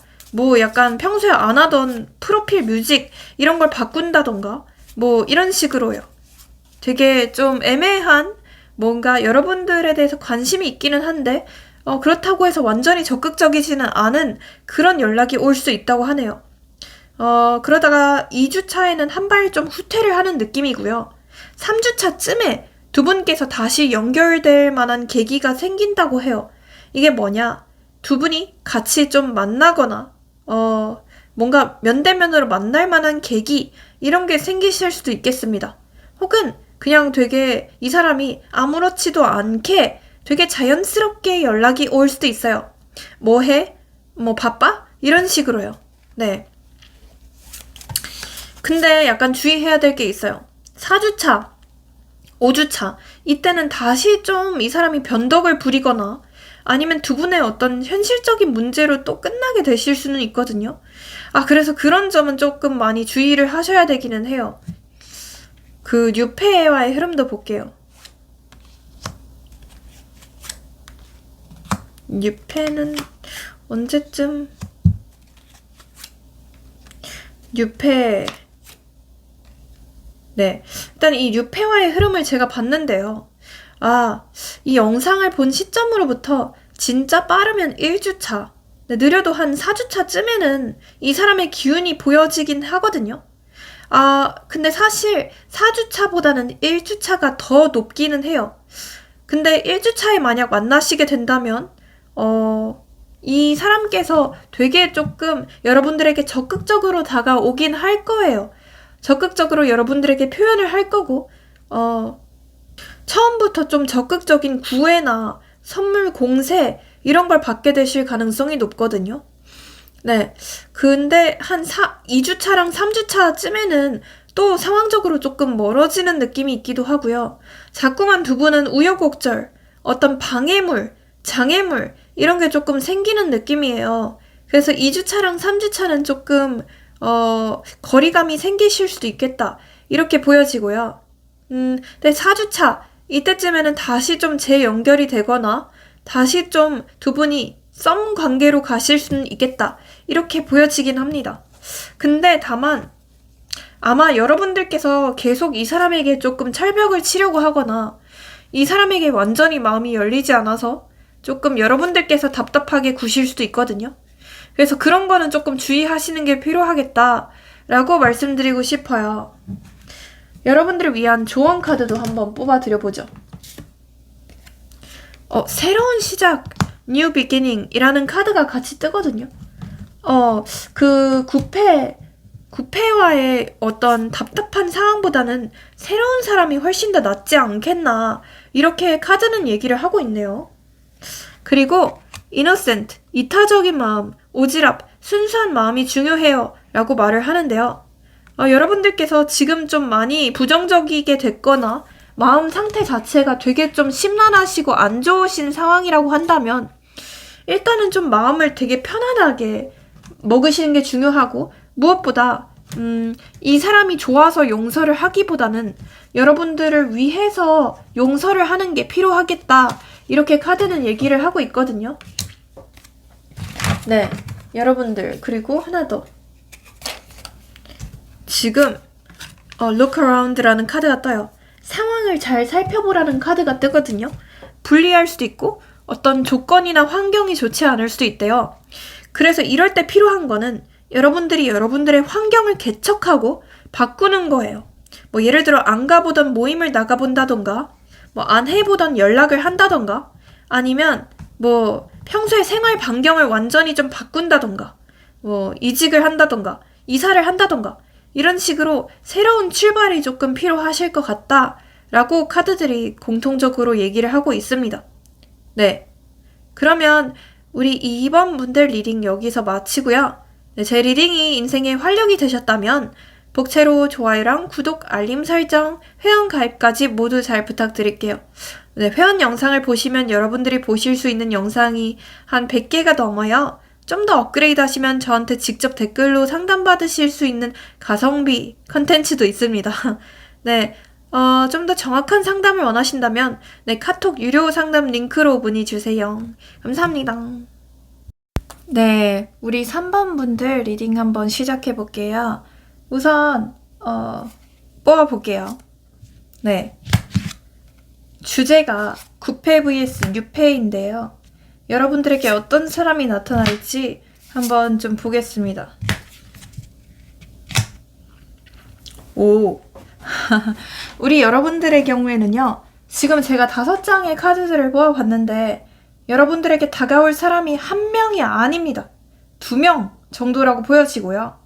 약간 평소에 안 하던 프로필 뮤직 이런 걸 바꾼다던가 이런 식으로요. 되게 좀 애매한 뭔가 여러분들에 대해서 관심이 있기는 한데 그렇다고 해서 완전히 적극적이지는 않은 그런 연락이 올 수 있다고 하네요. 그러다가 2주차에는 한 발 좀 후퇴를 하는 느낌이고요. 3주차쯤에 두 분께서 다시 연결될 만한 계기가 생긴다고 해요. 이게 뭐냐? 두 분이 같이 좀 만나거나 뭔가 면대면으로 만날 만한 계기 이런 게 생기실 수도 있겠습니다. 혹은 그냥 되게 이 사람이 아무렇지도 않게 되게 자연스럽게 연락이 올 수도 있어요. 뭐 해? 바빠? 이런 식으로요. 네. 근데 약간 주의해야 될 게 있어요. 4주차, 5주차 이때는 다시 좀 이 사람이 변덕을 부리거나 아니면 두 분의 어떤 현실적인 문제로 또 끝나게 되실 수는 있거든요. 그래서 그런 점은 조금 많이 주의를 하셔야 되기는 해요. 6패와의 흐름도 볼게요. 6패는 언제쯤 6패 네, 일단 이 6패와의 흐름을 제가 봤는데요. 이 영상을 본 시점으로부터 진짜 빠르면 1주차, 느려도 한 4주차쯤에는 이 사람의 기운이 보여지긴 하거든요. 근데 사실 4주차보다는 1주차가 더 높기는 해요. 근데 1주차에 만약 만나시게 된다면 이 사람께서 되게 조금 여러분들에게 적극적으로 다가오긴 할 거예요. 적극적으로 여러분들에게 표현을 할 거고 처음부터 좀 적극적인 구애나 선물 공세 이런 걸 받게 되실 가능성이 높거든요. 네. 근데 한 2주차랑 3주차쯤에는 또 상황적으로 조금 멀어지는 느낌이 있기도 하고요. 자꾸만 두 분은 우여곡절, 어떤 방해물, 장애물 이런 게 조금 생기는 느낌이에요. 그래서 2주차랑 3주차는 조금 거리감이 생기실 수도 있겠다. 이렇게 보여지고요. 네, 4주차. 이때쯤에는 다시 좀 재연결이 되거나 다시 좀 두 분이 썸 관계로 가실 수는 있겠다. 이렇게 보여지긴 합니다. 근데 다만 아마 여러분들께서 계속 이 사람에게 조금 철벽을 치려고 하거나 이 사람에게 완전히 마음이 열리지 않아서 조금 여러분들께서 답답하게 구실 수도 있거든요. 그래서 그런 거는 조금 주의하시는 게 필요하겠다라고 말씀드리고 싶어요. 여러분들을 위한 조언 카드도 한번 뽑아드려보죠. 새로운 시작, New Beginning 이라는 카드가 같이 뜨거든요. 그 구패와의 어떤 답답한 상황보다는 새로운 사람이 훨씬 더 낫지 않겠나, 이렇게 카드는 얘기를 하고 있네요. 그리고 innocent, 이타적인 마음, 오지랖, 순수한 마음이 중요해요 라고 말을 하는데요. 여러분들께서 지금 좀 많이 부정적이게 됐거나 마음 상태 자체가 되게 좀 심란하시고 안 좋으신 상황이라고 한다면 일단은 좀 마음을 되게 편안하게 먹으시는 게 중요하고, 무엇보다 이 사람이 좋아서 용서를 하기보다는 여러분들을 위해서 용서를 하는 게 필요하겠다, 이렇게 카드는 얘기를 하고 있거든요. 네, 여러분들, 그리고 하나 더. 지금 look around라는 카드가 떠요. 상황을 잘 살펴보라는 카드가 뜨거든요. 불리할 수도 있고 어떤 조건이나 환경이 좋지 않을 수도 있대요. 그래서 이럴 때 필요한 거는 여러분들이 여러분들의 환경을 개척하고 바꾸는 거예요. 뭐 예를 들어 안 가보던 모임을 나가본다던가, 뭐 안 해보던 연락을 한다던가, 아니면 뭐 평소에 생활 반경을 완전히 좀 바꾼다던가, 뭐 이직을 한다던가, 이사를 한다던가, 이런 식으로 새로운 출발이 조금 필요하실 것 같다라고 카드들이 공통적으로 얘기를 하고 있습니다. 네, 그러면 우리 2번 분들 리딩 여기서 마치고요. 네, 제 리딩이 인생에 활력이 되셨다면 복채로 좋아요랑 구독, 알림 설정, 회원 가입까지 모두 잘 부탁드릴게요. 네, 회원 영상을 보시면 여러분들이 보실 수 있는 영상이 한 100개가 넘어요. 좀 더 업그레이드 하시면 저한테 직접 댓글로 상담받으실 수 있는 가성비 컨텐츠도 있습니다. 네, 좀 더 정확한 상담을 원하신다면 네, 카톡 유료 상담 링크로 문의 주세요. 감사합니다. 네, 우리 3번 분들 리딩 한번 시작해 볼게요. 우선 뽑아볼게요. 네, 주제가 9패 vs 6패인데요. 여러분들에게 어떤 사람이 나타날지 한번 좀 보겠습니다. 오, 우리 여러분들의 경우에는요, 지금 제가 5장의 카드들을 뽑아봤는데 여러분들에게 다가올 사람이 한 명이 아닙니다. 2명 정도라고 보여지고요.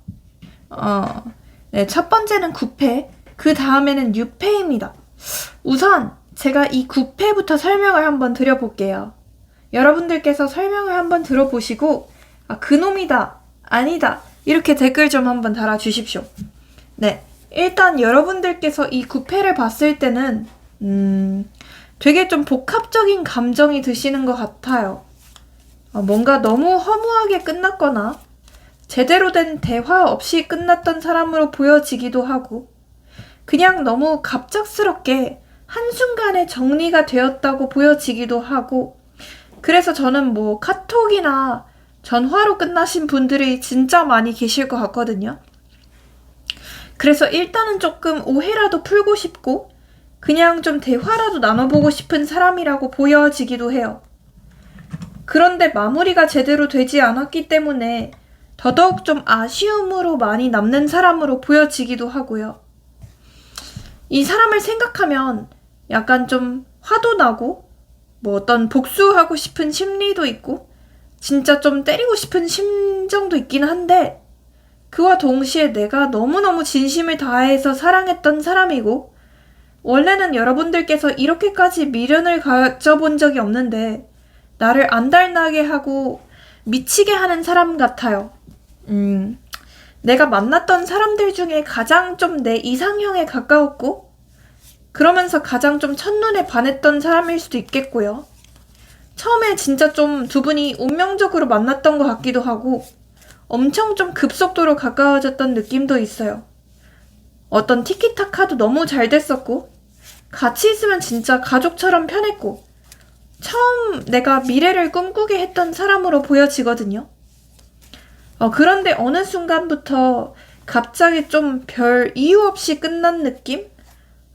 네, 첫 번째는 9패, 그 다음에는 6패입니다. 우선 제가 이 9패부터 설명을 한번 드려볼게요. 여러분들께서 설명을 한번 들어보시고 그놈이다, 아니다, 이렇게 댓글 좀 한번 달아주십시오. 네, 일단 여러분들께서 이 9패를 봤을 때는 되게 좀 복합적인 감정이 드시는 것 같아요. 뭔가 너무 허무하게 끝났거나 제대로 된 대화 없이 끝났던 사람으로 보여지기도 하고, 그냥 너무 갑작스럽게 한순간에 정리가 되었다고 보여지기도 하고, 그래서 저는 뭐 카톡이나 전화로 끝나신 분들이 진짜 많이 계실 것 같거든요. 그래서 일단은 조금 오해라도 풀고 싶고 그냥 좀 대화라도 나눠보고 싶은 사람이라고 보여지기도 해요. 그런데 마무리가 제대로 되지 않았기 때문에 더더욱 좀 아쉬움으로 많이 남는 사람으로 보여지기도 하고요. 이 사람을 생각하면 약간 좀 화도 나고 뭐 어떤 복수하고 싶은 심리도 있고 진짜 좀 때리고 싶은 심정도 있긴 한데, 그와 동시에 내가 너무너무 진심을 다해서 사랑했던 사람이고 원래는 여러분들께서 이렇게까지 미련을 가져본 적이 없는데 나를 안달나게 하고 미치게 하는 사람 같아요. 내가 만났던 사람들 중에 가장 좀 내 이상형에 가까웠고 그러면서 가장 좀 첫눈에 반했던 사람일 수도 있겠고요. 처음에 진짜 좀 두 분이 운명적으로 만났던 것 같기도 하고 엄청 좀 급속도로 가까워졌던 느낌도 있어요. 어떤 티키타카도 너무 잘 됐었고 같이 있으면 진짜 가족처럼 편했고, 처음 내가 미래를 꿈꾸게 했던 사람으로 보여지거든요. 그런데 어느 순간부터 갑자기 좀 별 이유 없이 끝난 느낌?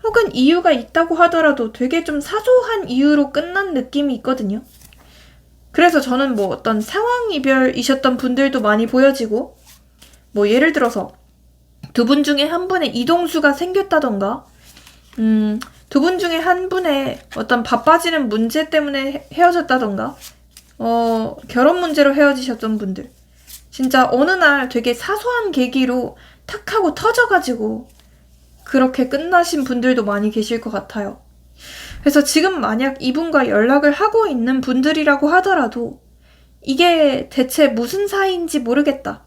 혹은 이유가 있다고 하더라도 되게 좀 사소한 이유로 끝난 느낌이 있거든요. 그래서 저는 뭐 어떤 상황 이별이셨던 분들도 많이 보여지고, 뭐 예를 들어서 두 분 중에 한 분의 이동수가 생겼다던가, 두 분 중에 한 분의 어떤 바빠지는 문제 때문에 헤어졌다던가, 결혼 문제로 헤어지셨던 분들. 진짜 어느 날 되게 사소한 계기로 탁 하고 터져가지고 그렇게 끝나신 분들도 많이 계실 것 같아요. 그래서 지금 만약 이분과 연락을 하고 있는 분들이라고 하더라도 이게 대체 무슨 사이인지 모르겠다.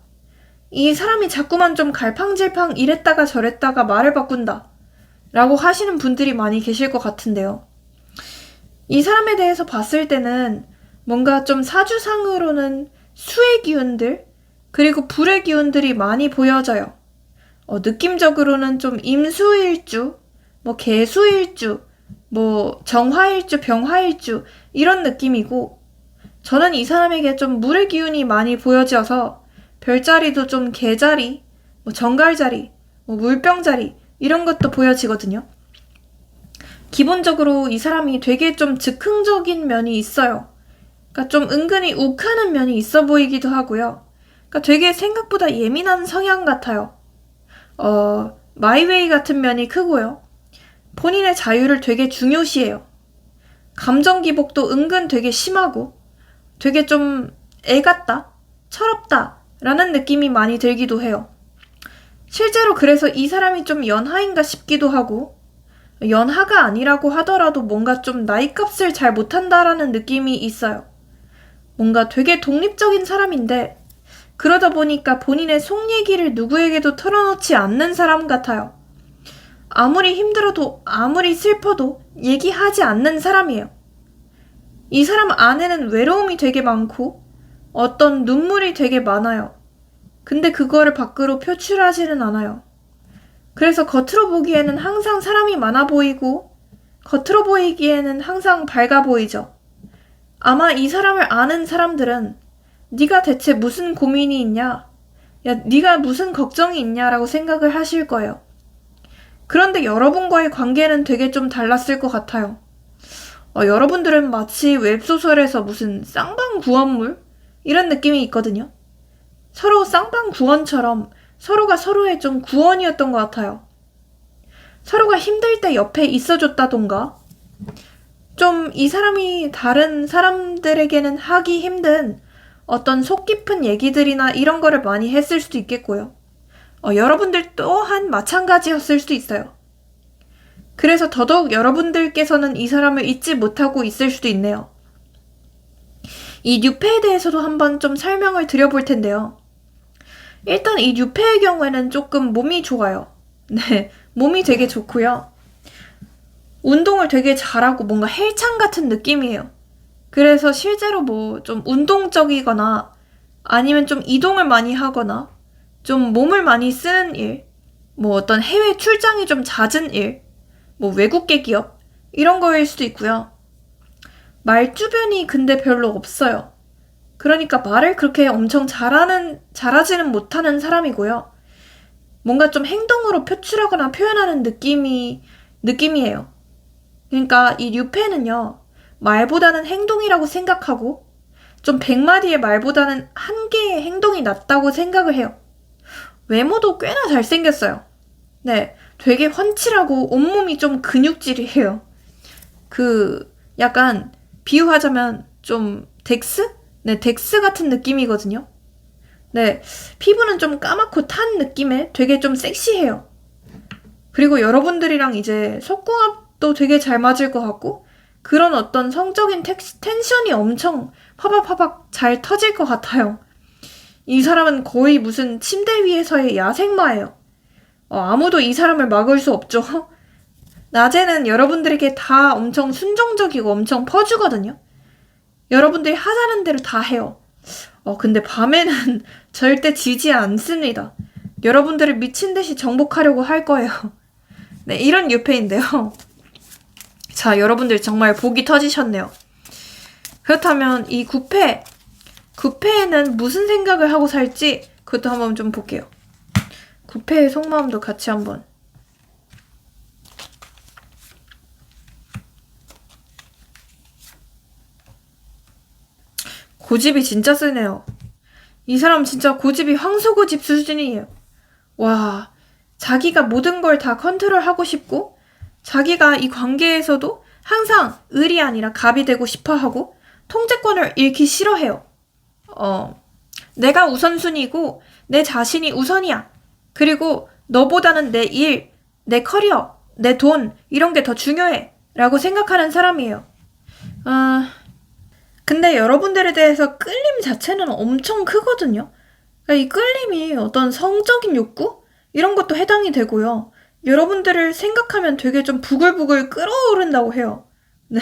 이 사람이 자꾸만 좀 갈팡질팡 이랬다가 저랬다가 말을 바꾼다. 라고 하시는 분들이 많이 계실 것 같은데요. 이 사람에 대해서 봤을 때는 뭔가 좀 사주상으로는 수의 기운들, 그리고 불의 기운들이 많이 보여져요. 느낌적으로는 좀 임수일주, 뭐 개수일주, 뭐 정화일주, 병화일주 이런 느낌이고, 저는 이 사람에게 좀 물의 기운이 많이 보여져서 별자리도 좀 개자리, 뭐 정갈자리, 뭐 물병자리 이런 것도 보여지거든요. 기본적으로 이 사람이 되게 좀 즉흥적인 면이 있어요. 그러니까 좀 은근히 욱하는 면이 있어 보이기도 하고요. 그러니까 되게 생각보다 예민한 성향 같아요. 마이웨이 같은 면이 크고요. 본인의 자유를 되게 중요시해요. 감정 기복도 은근 되게 심하고 되게 좀 애 같다, 철없다 라는 느낌이 많이 들기도 해요. 실제로 그래서 이 사람이 좀 연하인가 싶기도 하고, 연하가 아니라고 하더라도 뭔가 좀 나이값을 잘 못한다라는 느낌이 있어요. 뭔가 되게 독립적인 사람인데 그러다 보니까 본인의 속 얘기를 누구에게도 털어놓지 않는 사람 같아요. 아무리 힘들어도 아무리 슬퍼도 얘기하지 않는 사람이에요. 이 사람 안에는 외로움이 되게 많고 어떤 눈물이 되게 많아요. 근데 그거를 밖으로 표출하지는 않아요. 그래서 겉으로 보기에는 항상 사람이 많아 보이고 겉으로 보이기에는 항상 밝아 보이죠. 아마 이 사람을 아는 사람들은 네가 대체 무슨 고민이 있냐? 야, 네가 무슨 걱정이 있냐라고 생각을 하실 거예요. 그런데 여러분과의 관계는 되게 좀 달랐을 것 같아요. 여러분들은 마치 웹소설에서 무슨 쌍방구원물? 이런 느낌이 있거든요. 서로 쌍방구원처럼 서로가 서로의 좀 구원이었던 것 같아요. 서로가 힘들 때 옆에 있어줬다던가, 좀 이 사람이 다른 사람들에게는 하기 힘든 어떤 속 깊은 얘기들이나 이런 거를 많이 했을 수도 있겠고요. 여러분들 또한 마찬가지였을 수도 있어요. 그래서 더더욱 여러분들께서는 이 사람을 잊지 못하고 있을 수도 있네요. 이 뉴페에 대해서도 한번 좀 설명을 드려볼 텐데요. 일단 이 뉴페의 경우에는 조금 몸이 좋아요. 네, 몸이 되게 좋고요. 운동을 되게 잘하고 뭔가 헬창 같은 느낌이에요. 그래서 실제로 뭐 좀 운동적이거나 아니면 좀 이동을 많이 하거나 좀 몸을 많이 쓰는 일, 뭐 어떤 해외 출장이 좀 잦은 일, 뭐 외국계 기업 이런 거일 수도 있고요. 말주변이 근데 별로 없어요. 그러니까 말을 그렇게 엄청 잘하지는 못하는 사람이고요. 뭔가 좀 행동으로 표출하거나 표현하는 느낌이에요. 그러니까 이 뉴페는요, 말보다는 행동이라고 생각하고 좀 100마디의 말보다는 한 개의 행동이 낫다고 생각을 해요. 외모도 꽤나 잘생겼어요. 네, 되게 훤칠하고 온몸이 좀 근육질이에요. 약간 비유하자면 좀 덱스? 네, 덱스 같은 느낌이거든요. 네, 피부는 좀 까맣고 탄 느낌에 되게 좀 섹시해요. 그리고 여러분들이랑 이제 속궁합도 되게 잘 맞을 것 같고, 그런 어떤 성적인 텐션이 엄청 파박파박 잘 터질 것 같아요. 이 사람은 거의 무슨 침대 위에서의 야생마예요. 아무도 이 사람을 막을 수 없죠. 낮에는 여러분들에게 다 엄청 순종적이고 엄청 퍼주거든요. 여러분들이 하자는 대로 다 해요. 근데 밤에는 절대 지지 않습니다. 여러분들을 미친 듯이 정복하려고 할 거예요. 네, 이런 유페인데요. 자, 여러분들 정말 복이 터지셨네요. 그렇다면 이 9패에는 무슨 생각을 하고 살지 그것도 한번 좀 볼게요. 9패의 속마음도 같이 한번. 고집이 진짜 세네요. 이 사람 진짜 고집이 황소고집 수준이에요. 와, 자기가 모든 걸 다 컨트롤하고 싶고 자기가 이 관계에서도 항상 을이 아니라 갑이 되고 싶어하고 통제권을 잃기 싫어해요. 내가 우선순위고 내 자신이 우선이야. 그리고 너보다는 내 일, 내 커리어, 내 돈 이런 게 더 중요해 라고 생각하는 사람이에요. 근데 여러분들에 대해서 끌림 자체는 엄청 크거든요. 그러니까 이 끌림이 어떤 성적인 욕구? 이런 것도 해당이 되고요. 여러분들을 생각하면 되게 좀 부글부글 끓어오른다고 해요. 네.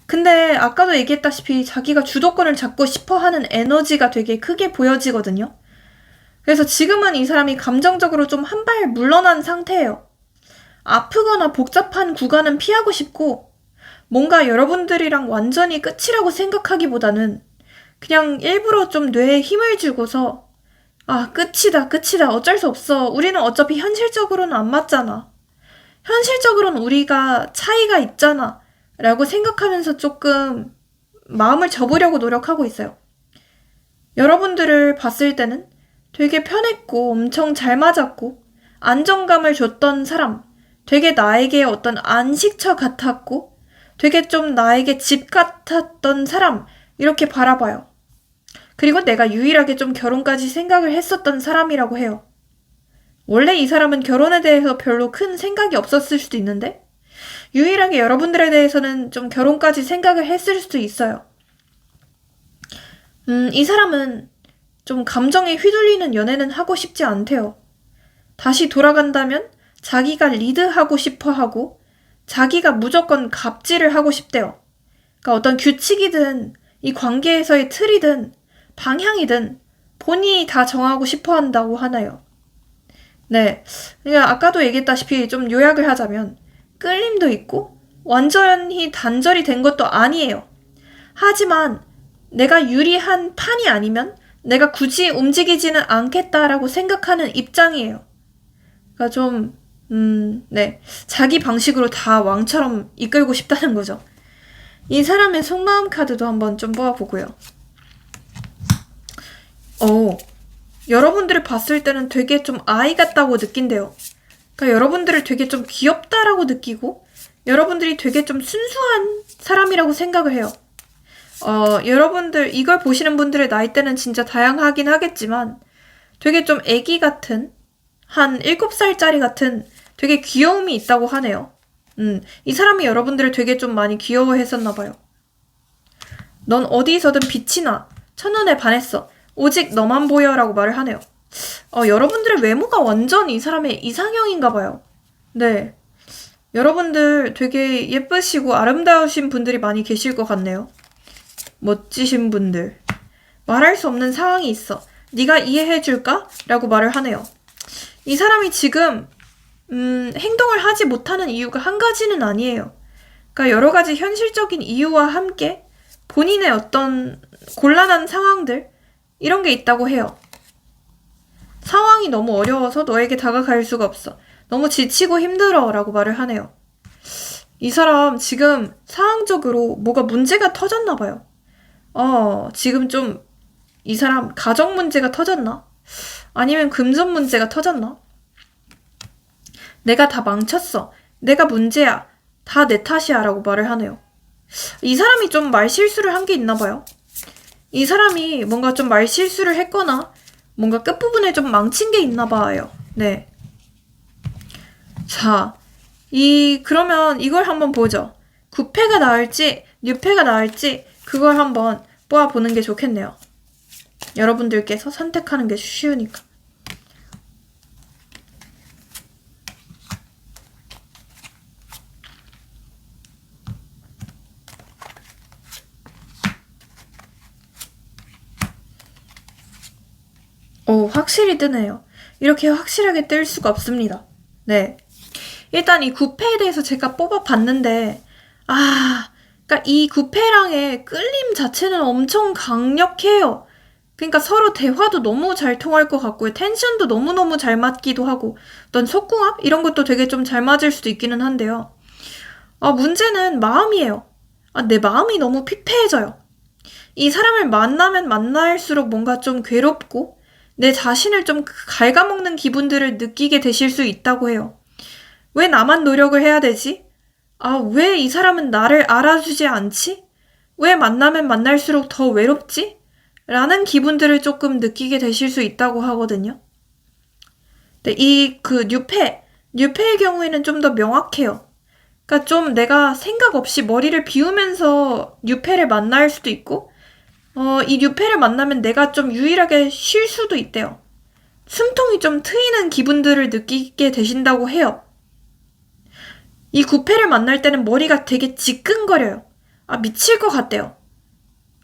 근데 아까도 얘기했다시피 자기가 주도권을 잡고 싶어 하는 에너지가 되게 크게 보여지거든요. 그래서 지금은 이 사람이 감정적으로 좀 한 발 물러난 상태예요. 아프거나 복잡한 구간은 피하고 싶고 뭔가 여러분들이랑 완전히 끝이라고 생각하기보다는 그냥 일부러 좀 뇌에 힘을 주고서 끝이다 어쩔 수 없어 우리는 어차피 현실적으로는 안 맞잖아 현실적으로는 우리가 차이가 있잖아 라고 생각하면서 조금 마음을 접으려고 노력하고 있어요. 여러분들을 봤을 때는 되게 편했고 엄청 잘 맞았고 안정감을 줬던 사람, 되게 나에게 어떤 안식처 같았고 되게 좀 나에게 집 같았던 사람 이렇게 바라봐요. 그리고 내가 유일하게 좀 결혼까지 생각을 했었던 사람이라고 해요. 원래 이 사람은 결혼에 대해서 별로 큰 생각이 없었을 수도 있는데 유일하게 여러분들에 대해서는 좀 결혼까지 생각을 했을 수도 있어요. 이 사람은 좀 감정에 휘둘리는 연애는 하고 싶지 않대요. 다시 돌아간다면 자기가 리드하고 싶어 하고 자기가 무조건 갑질을 하고 싶대요. 그러니까 어떤 규칙이든 이 관계에서의 틀이든 방향이든 본인이 다 정하고 싶어 한다고 하나요. 네. 그러니까 아까도 얘기했다시피 좀 요약을 하자면 끌림도 있고 완전히 단절이 된 것도 아니에요. 하지만 내가 유리한 판이 아니면 내가 굳이 움직이지는 않겠다라고 생각하는 입장이에요. 그러니까 좀 네. 자기 방식으로 다 왕처럼 이끌고 싶다는 거죠. 이 사람의 속마음 카드도 한번 좀 뽑아보고요. 여러분들을 봤을 때는 되게 좀 아이 같다고 느낀대요. 그러니까 여러분들을 되게 좀 귀엽다라고 느끼고 여러분들이 되게 좀 순수한 사람이라고 생각을 해요. 여러분들 이걸 보시는 분들의 나이대는 진짜 다양하긴 하겠지만 되게 좀 애기 같은 한 7살짜리 같은 되게 귀여움이 있다고 하네요. 이 사람이 여러분들을 되게 좀 많이 귀여워했었나 봐요. 넌 어디서든 빛이 나. 첫눈에 반했어. 오직 너만 보여 라고 말을 하네요. 여러분들의 외모가 완전 이 사람의 이상형인가 봐요. 네. 여러분들 되게 예쁘시고 아름다우신 분들이 많이 계실 것 같네요. 멋지신 분들. 말할 수 없는 상황이 있어. 네가 이해해줄까? 라고 말을 하네요. 이 사람이 지금 행동을 하지 못하는 이유가 한 가지는 아니에요. 그러니까 여러 가지 현실적인 이유와 함께 본인의 어떤 곤란한 상황들 이런 게 있다고 해요. 상황이 너무 어려워서 너에게 다가갈 수가 없어. 너무 지치고 힘들어 라고 말을 하네요. 이 사람 지금 상황적으로 뭐가 문제가 터졌나 봐요. 지금 좀 이 사람 가정 문제가 터졌나? 아니면 금전 문제가 터졌나? 내가 다 망쳤어. 내가 문제야. 다 내 탓이야 라고 말을 하네요. 이 사람이 좀 말실수를 한 게 있나 봐요. 이 사람이 뭔가 좀 말실수를 했거나 뭔가 끝부분에 좀 망친 게 있나 봐요. 네. 자, 그러면 이걸 한번 보죠. 9패가 나을지 6패가 나을지 그걸 한번 뽑아보는 게 좋겠네요. 여러분들께서 선택하는 게 쉬우니까. 확실히 뜨네요. 이렇게 확실하게 뜰 수가 없습니다. 네. 일단 이 구패에 대해서 제가 뽑아봤는데, 그러니까 이 구패랑의 끌림 자체는 엄청 강력해요. 그러니까 서로 대화도 너무 잘 통할 것 같고요. 텐션도 너무너무 잘 맞기도 하고, 어떤 속궁합? 이런 것도 되게 좀 잘 맞을 수도 있기는 한데요. 문제는 마음이에요. 내 마음이 너무 피폐해져요. 이 사람을 만나면 만날수록 뭔가 좀 괴롭고, 내 자신을 좀 갉아먹는 기분들을 느끼게 되실 수 있다고 해요. 왜 나만 노력을 해야 되지? 왜 이 사람은 나를 알아주지 않지? 왜 만나면 만날수록 더 외롭지? 라는 기분들을 조금 느끼게 되실 수 있다고 하거든요. 근데 뉴페의 경우에는 좀 더 명확해요. 그러니까 좀 내가 생각 없이 머리를 비우면서 뉴페를 만날 수도 있고, 이 뉴페를 만나면 내가 좀 유일하게 쉴 수도 있대요. 숨통이 좀 트이는 기분들을 느끼게 되신다고 해요. 이 구패를 만날 때는 머리가 되게 지끈거려요. 미칠 것 같대요.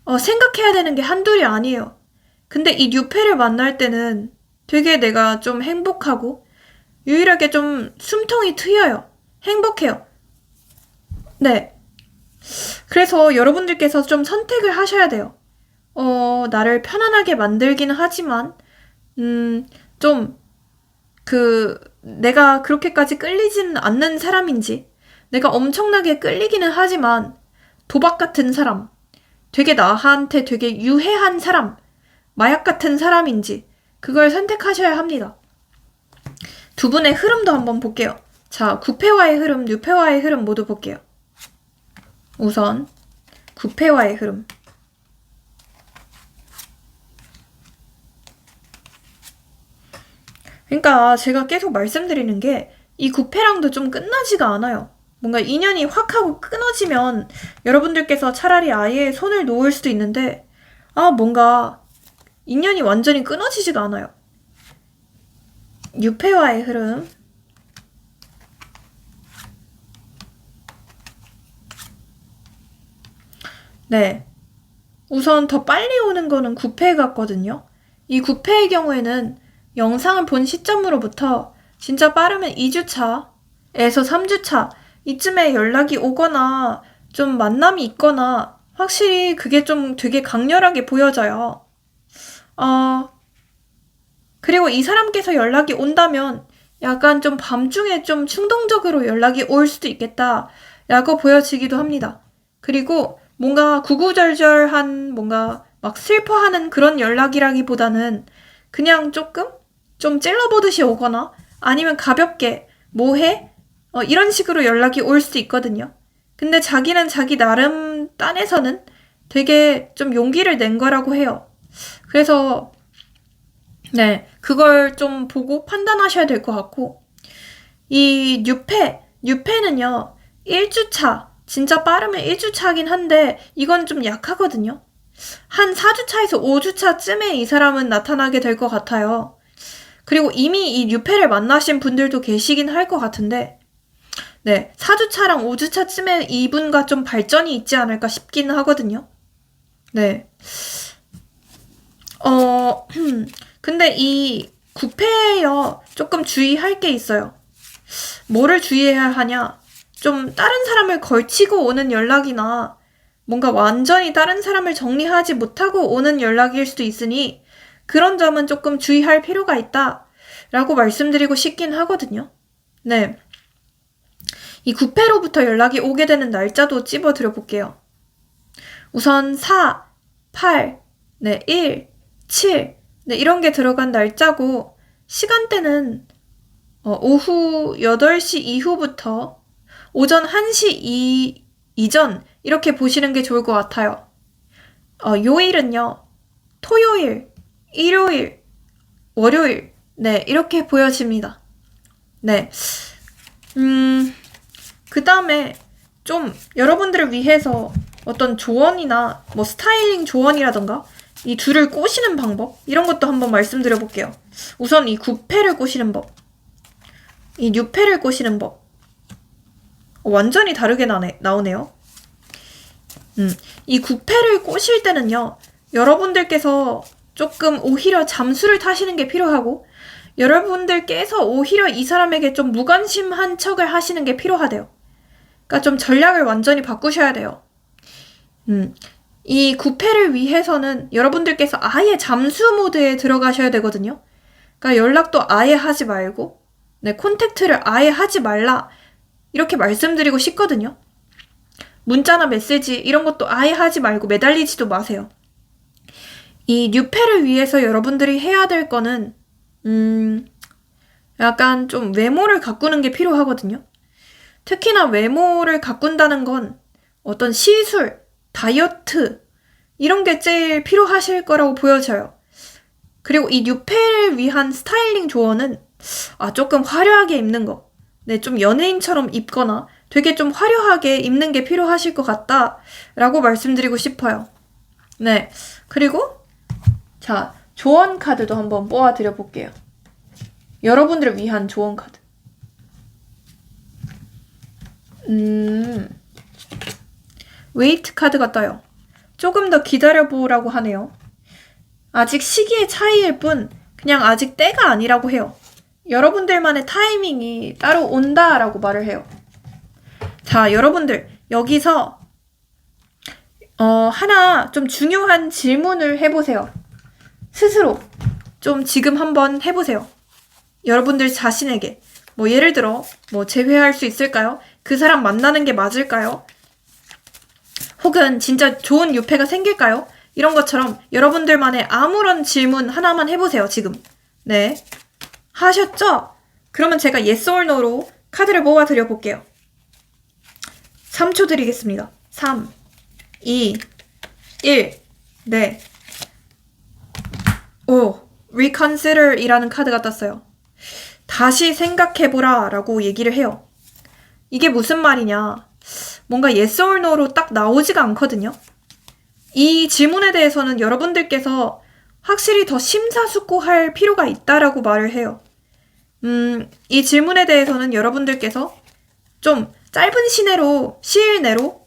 생각해야 되는 게 한둘이 아니에요. 근데 이 뉴페를 만날 때는 되게 내가 좀 행복하고 유일하게 좀 숨통이 트여요. 행복해요. 네. 그래서 여러분들께서 좀 선택을 하셔야 돼요. 나를 편안하게 만들기는 하지만, 내가 그렇게까지 끌리지는 않는 사람인지, 내가 엄청나게 끌리기는 하지만, 도박 같은 사람, 되게 나한테 되게 유해한 사람, 마약 같은 사람인지, 그걸 선택하셔야 합니다. 두 분의 흐름도 한번 볼게요. 자, 구패와의 흐름, 뉴패와의 흐름 모두 볼게요. 우선, 구패와의 흐름. 그러니까 제가 계속 말씀드리는 게 이 구패랑도 좀 끝나지가 않아요. 뭔가 인연이 확 하고 끊어지면 여러분들께서 차라리 아예 손을 놓을 수도 있는데 뭔가 인연이 완전히 끊어지지가 않아요. 뉴패와의 흐름. 네. 우선 더 빨리 오는 거는 구패 같거든요. 이 구패의 경우에는 영상을 본 시점으로부터 진짜 빠르면 2주차에서 3주차 이쯤에 연락이 오거나 좀 만남이 있거나 확실히 그게 좀 되게 강렬하게 보여져요. 그리고 이 사람께서 연락이 온다면 약간 좀 밤중에 좀 충동적으로 연락이 올 수도 있겠다라고 보여지기도 합니다. 그리고 뭔가 구구절절한 뭔가 막 슬퍼하는 그런 연락이라기보다는 그냥 조금 좀 찔러보듯이 오거나 아니면 가볍게 뭐해? 이런 식으로 연락이 올 수도 있거든요. 근데 자기는 자기 나름 딴에서는 되게 좀 용기를 낸 거라고 해요. 그래서 네, 그걸 좀 보고 판단하셔야 될 것 같고 이 뉴페는요 1주차 진짜 빠르면 1주차긴 한데 이건 좀 약하거든요. 한 4주차에서 5주차쯤에 이 사람은 나타나게 될 것 같아요. 그리고 이미 이 뉴페를 만나신 분들도 계시긴 할 것 같은데 네, 4주차랑 5주차쯤에 이분과 좀 발전이 있지 않을까 싶긴 하거든요. 네. 근데 이 구패여 조금 주의할 게 있어요. 뭐를 주의해야 하냐? 좀 다른 사람을 걸치고 오는 연락이나 뭔가 완전히 다른 사람을 정리하지 못하고 오는 연락일 수도 있으니 그런 점은 조금 주의할 필요가 있다라고 말씀드리고 싶긴 하거든요. 네. 이 구패로부터 연락이 오게 되는 날짜도 찝어드려 볼게요. 우선 4, 8, 1, 7 이런 게 들어간 날짜고 시간대는 오후 8시 이후부터 오전 1시 이전 이렇게 보시는 게 좋을 것 같아요. 요일은요. 토요일, 일요일, 월요일 이렇게 보여집니다. 네. 그 다음에 좀 여러분들을 위해서 어떤 조언이나 뭐 스타일링 조언이라던가 이 둘을 꼬시는 방법 이런 것도 한번 말씀드려 볼게요. 우선 이 구패를 꼬시는 법, 이 뉴패를 꼬시는 법 완전히 다르게 나오네요. 이 구패를 꼬실 때는요. 여러분들께서 조금 오히려 잠수를 타시는 게 필요하고 여러분들께서 오히려 이 사람에게 좀 무관심한 척을 하시는 게 필요하대요. 그러니까 좀 전략을 완전히 바꾸셔야 돼요. 이 구패를 위해서는 여러분들께서 아예 잠수 모드에 들어가셔야 되거든요. 그러니까 연락도 아예 하지 말고, 네, 콘택트를 아예 하지 말라. 이렇게 말씀드리고 싶거든요. 문자나 메시지 이런 것도 아예 하지 말고 매달리지도 마세요. 이 뉴패를 위해서 여러분들이 해야 될 거는 약간 좀 외모를 가꾸는 게 필요하거든요. 특히나 외모를 가꾼다는 건 어떤 시술, 다이어트 이런 게 제일 필요하실 거라고 보여져요. 그리고 이 뉴패를 위한 스타일링 조언은 조금 화려하게 입는 거. 네, 좀 연예인처럼 입거나 되게 좀 화려하게 입는 게 필요하실 것 같다라고 말씀드리고 싶어요. 네, 그리고 자, 조언 카드도 한번 뽑아드려 볼게요. 여러분들을 위한 조언 카드. 웨이트 카드가 떠요. 조금 더 기다려보라고 하네요. 아직 시기의 차이일 뿐 그냥 아직 때가 아니라고 해요. 여러분들만의 타이밍이 따로 온다라고 말을 해요. 자, 여러분들 여기서 하나 좀 중요한 질문을 해보세요. 스스로 좀 지금 한번 해보세요. 여러분들 자신에게 뭐 예를 들어 뭐 재회할 수 있을까요? 그 사람 만나는 게 맞을까요? 혹은 진짜 좋은 유패가 생길까요? 이런 것처럼 여러분들만의 아무런 질문 하나만 해보세요, 지금. 네. 하셨죠? 그러면 제가 yes or no로 카드를 뽑아드려 볼게요. 3초 드리겠습니다. 3, 2, 1. 네. reconsider 이라는 카드가 떴어요. 다시 생각해보라 라고 얘기를 해요. 이게 무슨 말이냐. 뭔가 yes or no로 딱 나오지가 않거든요. 이 질문에 대해서는 여러분들께서 확실히 더 심사숙고할 필요가 있다라고 말을 해요. 이 질문에 대해서는 여러분들께서 좀 짧은 시일 내로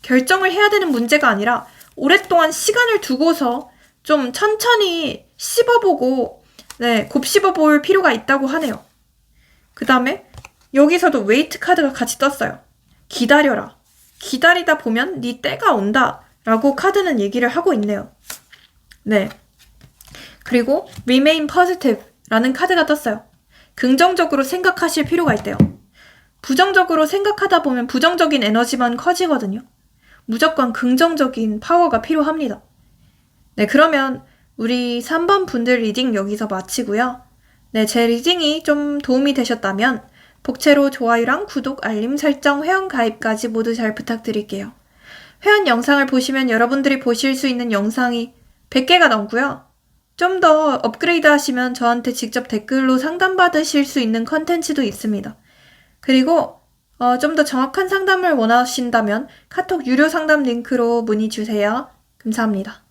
결정을 해야 되는 문제가 아니라 오랫동안 시간을 두고서 좀 천천히 씹어보고 곱씹어볼 필요가 있다고 하네요. 그 다음에 여기서도 웨이트 카드가 같이 떴어요. 기다려라. 기다리다 보면 네 때가 온다 라고 카드는 얘기를 하고 있네요. 네. 그리고 remain positive 라는 카드가 떴어요. 긍정적으로 생각하실 필요가 있대요. 부정적으로 생각하다 보면 부정적인 에너지만 커지거든요. 무조건 긍정적인 파워가 필요합니다. 네, 그러면 우리 3번 분들 리딩 여기서 마치고요. 네, 제 리딩이 좀 도움이 되셨다면 복채로 좋아요랑 구독, 알림 설정, 회원 가입까지 모두 잘 부탁드릴게요. 회원 영상을 보시면 여러분들이 보실 수 있는 영상이 100개가 넘고요. 좀 더 업그레이드 하시면 저한테 직접 댓글로 상담받으실 수 있는 컨텐츠도 있습니다. 그리고 좀 더 정확한 상담을 원하신다면 카톡 유료 상담 링크로 문의 주세요. 감사합니다.